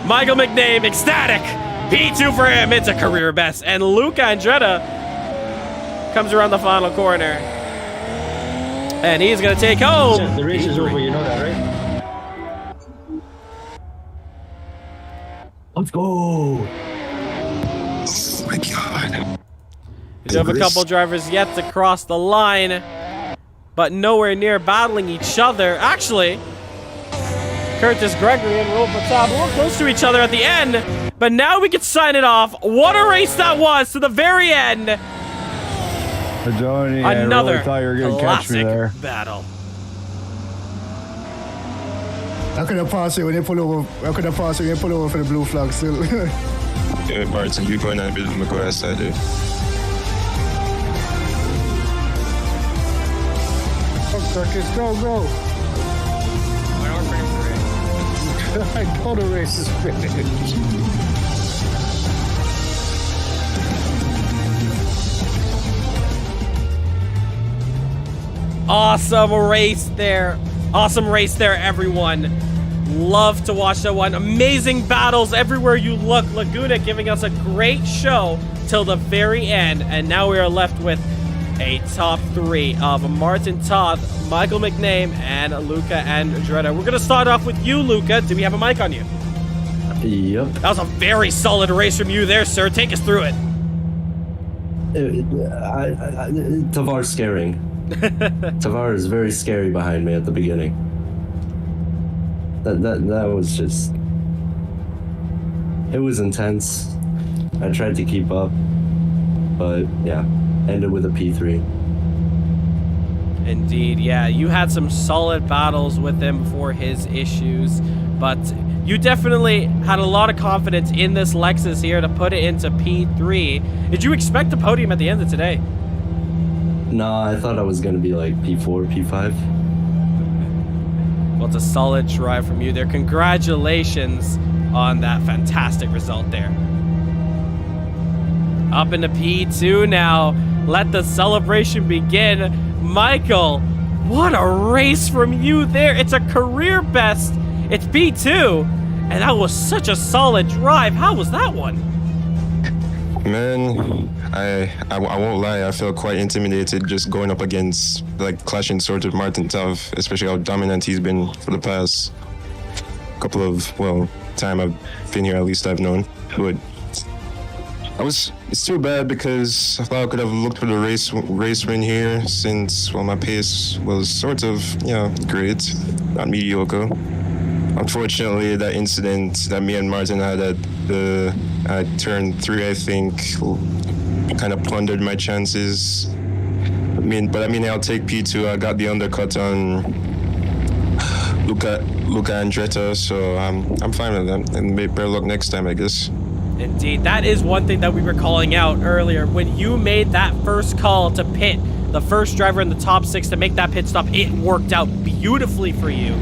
Michael McName, ecstatic. P2 for him. It's a career best. And Luca Andretta comes around the final corner, and he's going to take home. The race is over, you know that, right? Let's go. Oh my God. We do have a couple drivers yet to cross the line, but nowhere near battling each other. Actually, Curtis Gregory and Rolf Patab a little close to each other at the end, but now we can sign it off. What a race that was to the very end. Johnny, Another I really thought you were going to catch me there. Battle. I could have passed it when they pull over. I could have passed it when they pull over for the blue flag still. Yeah, Martin, you going and build my go outside there. Go, Curtis, go, go. I know the race is finished. Awesome race there. Awesome race there, everyone. Love to watch that one. Amazing battles everywhere you look. Laguna giving us a great show till the very end. And now we are left with a top three of Martin Toth, Michael McName, and Luca Andretta. We're going to start off with you, Luca. Do we have a mic on you? Yep. That was a very solid race from you there, sir. Take us through it. Tavar's scaring. Tavar is very scary behind me at the beginning. That was just... It was intense. I tried to keep up, but yeah, ended with a P3. Indeed, yeah. You had some solid battles with him before his issues, but you definitely had a lot of confidence in this Lexus here to put it into P3. Did you expect a podium at the end of today? No, I thought I was going to be like P4, P5. Well, it's a solid drive from you there. Congratulations on that fantastic result there. Up into P2 now. Let the celebration begin. Michael, what a race from you there. It's a career best. It's P2, and that was such a solid drive. How was that one? Man, I won't lie, I felt quite intimidated just going up against, like, clashing swords with Martin Toth, especially how dominant he's been for the past couple of, well, time I've been here, at least I've known. But it's too bad because I thought I could have looked for the race win here since, well, my pace was sort of, great, not mediocre. Unfortunately, that incident that me and Martin had at turn 3, I think, kind of plundered my chances. But I'll take P2. I got the undercut on Luca Andretta, so I'm fine with that. And better luck next time, I guess. Indeed, that is one thing that we were calling out earlier. When you made that first call to pit the first driver in the top 6 to make that pit stop, it worked out beautifully for you.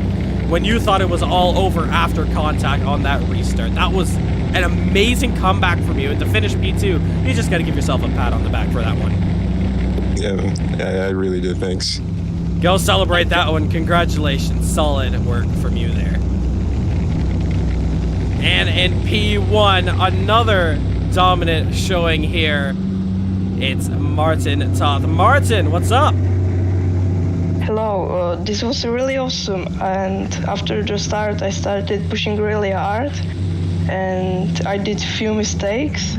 When you thought it was all over after contact on that restart. That was an amazing comeback from you. And to finish P2, you just got to give yourself a pat on the back for that one. Yeah, I really do. Thanks. Go celebrate that one. Congratulations. Solid work from you there. And in P1, another dominant showing here. It's Martin Toth. Martin, what's up? Hello, this was really awesome, and after the start I started pushing really hard and I did few mistakes,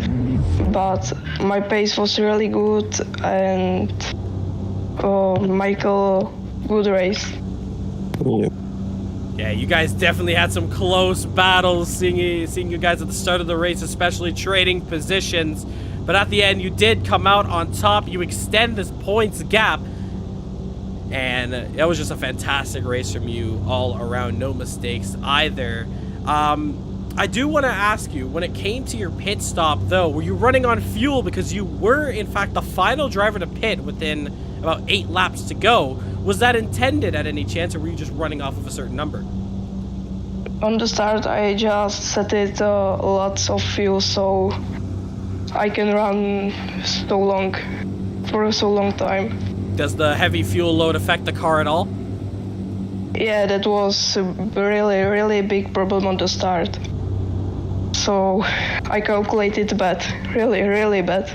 but my pace was really good and Michael, good race. Yeah, you guys definitely had some close battles, seeing you guys at the start of the race, especially trading positions, but at the end you did come out on top. You extend this points gap. And it was just a fantastic race from you all around. No mistakes either. I do want to ask you, when it came to your pit stop, though, were you running on fuel? Because you were, in fact, the final driver to pit within about 8 laps to go. Was that intended at any chance, or were you just running off of a certain number? On the start, I just set it lots of fuel so I can run for so long time. Does the heavy fuel load affect the car at all? Yeah, that was a really, really big problem on the start. So I calculated bad, really, really bad.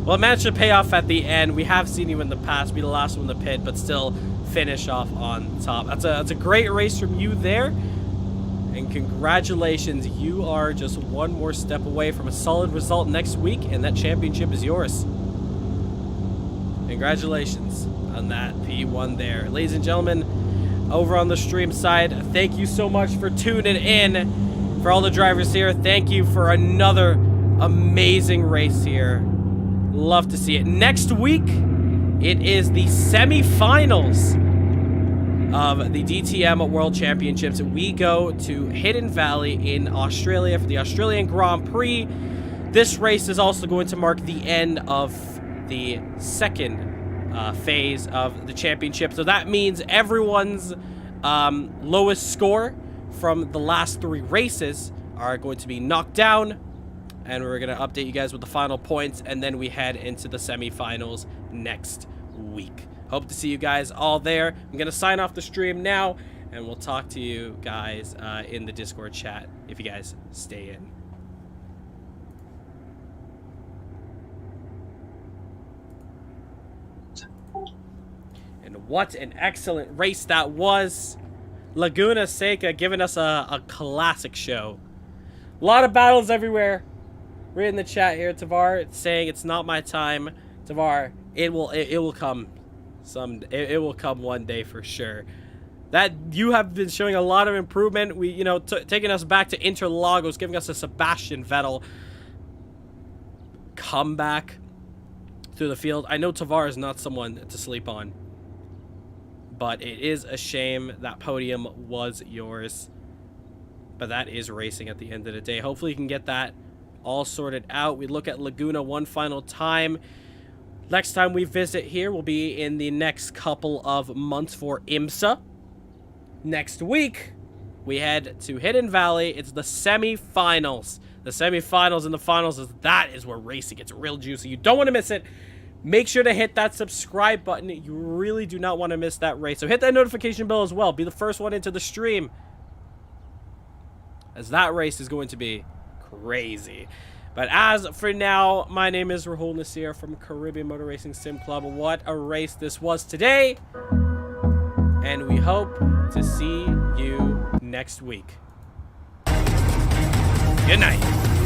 Well, it managed to pay off at the end. We have seen you in the past be the last one to pit, but still finish off on top. That's a great race from you there. And congratulations, you are just one more step away from a solid result next week, and that championship is yours. Congratulations on that P1 there. Ladies and gentlemen, over on the stream side, thank you so much for tuning in. For all the drivers here, thank you for another amazing race here. Love to see it. Next week, it is the semi-finals of the DTM World Championships. We go to Hidden Valley in Australia for the Australian Grand Prix. This race is also going to mark the end of the second phase of the championship. So that means everyone's lowest score from the last 3 races are going to be knocked down, and we're going to update you guys with the final points, and then we head into the semifinals next week. Hope to see you guys all there. I'm going to sign off the stream now, and we'll talk to you guys in the Discord chat if you guys stay in. And what an excellent race that was. Laguna Seca giving us a classic show. A lot of battles everywhere. We're in the chat here. Tavar saying it's not my time. Tavar, it will come. It will come one day for sure. That you have been showing a lot of improvement. We, taking us back to Interlagos, giving us a Sebastian Vettel comeback through the field. I know Tavar is not someone to sleep on, but it is a shame that podium was yours. But that is racing at the end of the day. Hopefully you can get that all sorted out. We look at Laguna one final time. Next time we visit here will be in the next couple of months for IMSA. Next week, we head to Hidden Valley. It's the semifinals. The semifinals and the finals, that is where racing gets real juicy. You don't want to miss it. Make sure to hit that subscribe button. You really do not want to miss that race. So hit that notification bell as well. Be the first one into the stream, as that race is going to be crazy. But as for now, my name is Rahul Nasir from Caribbean Motor Racing Sim Club. What a race this was today. And we hope to see you next week. Good night.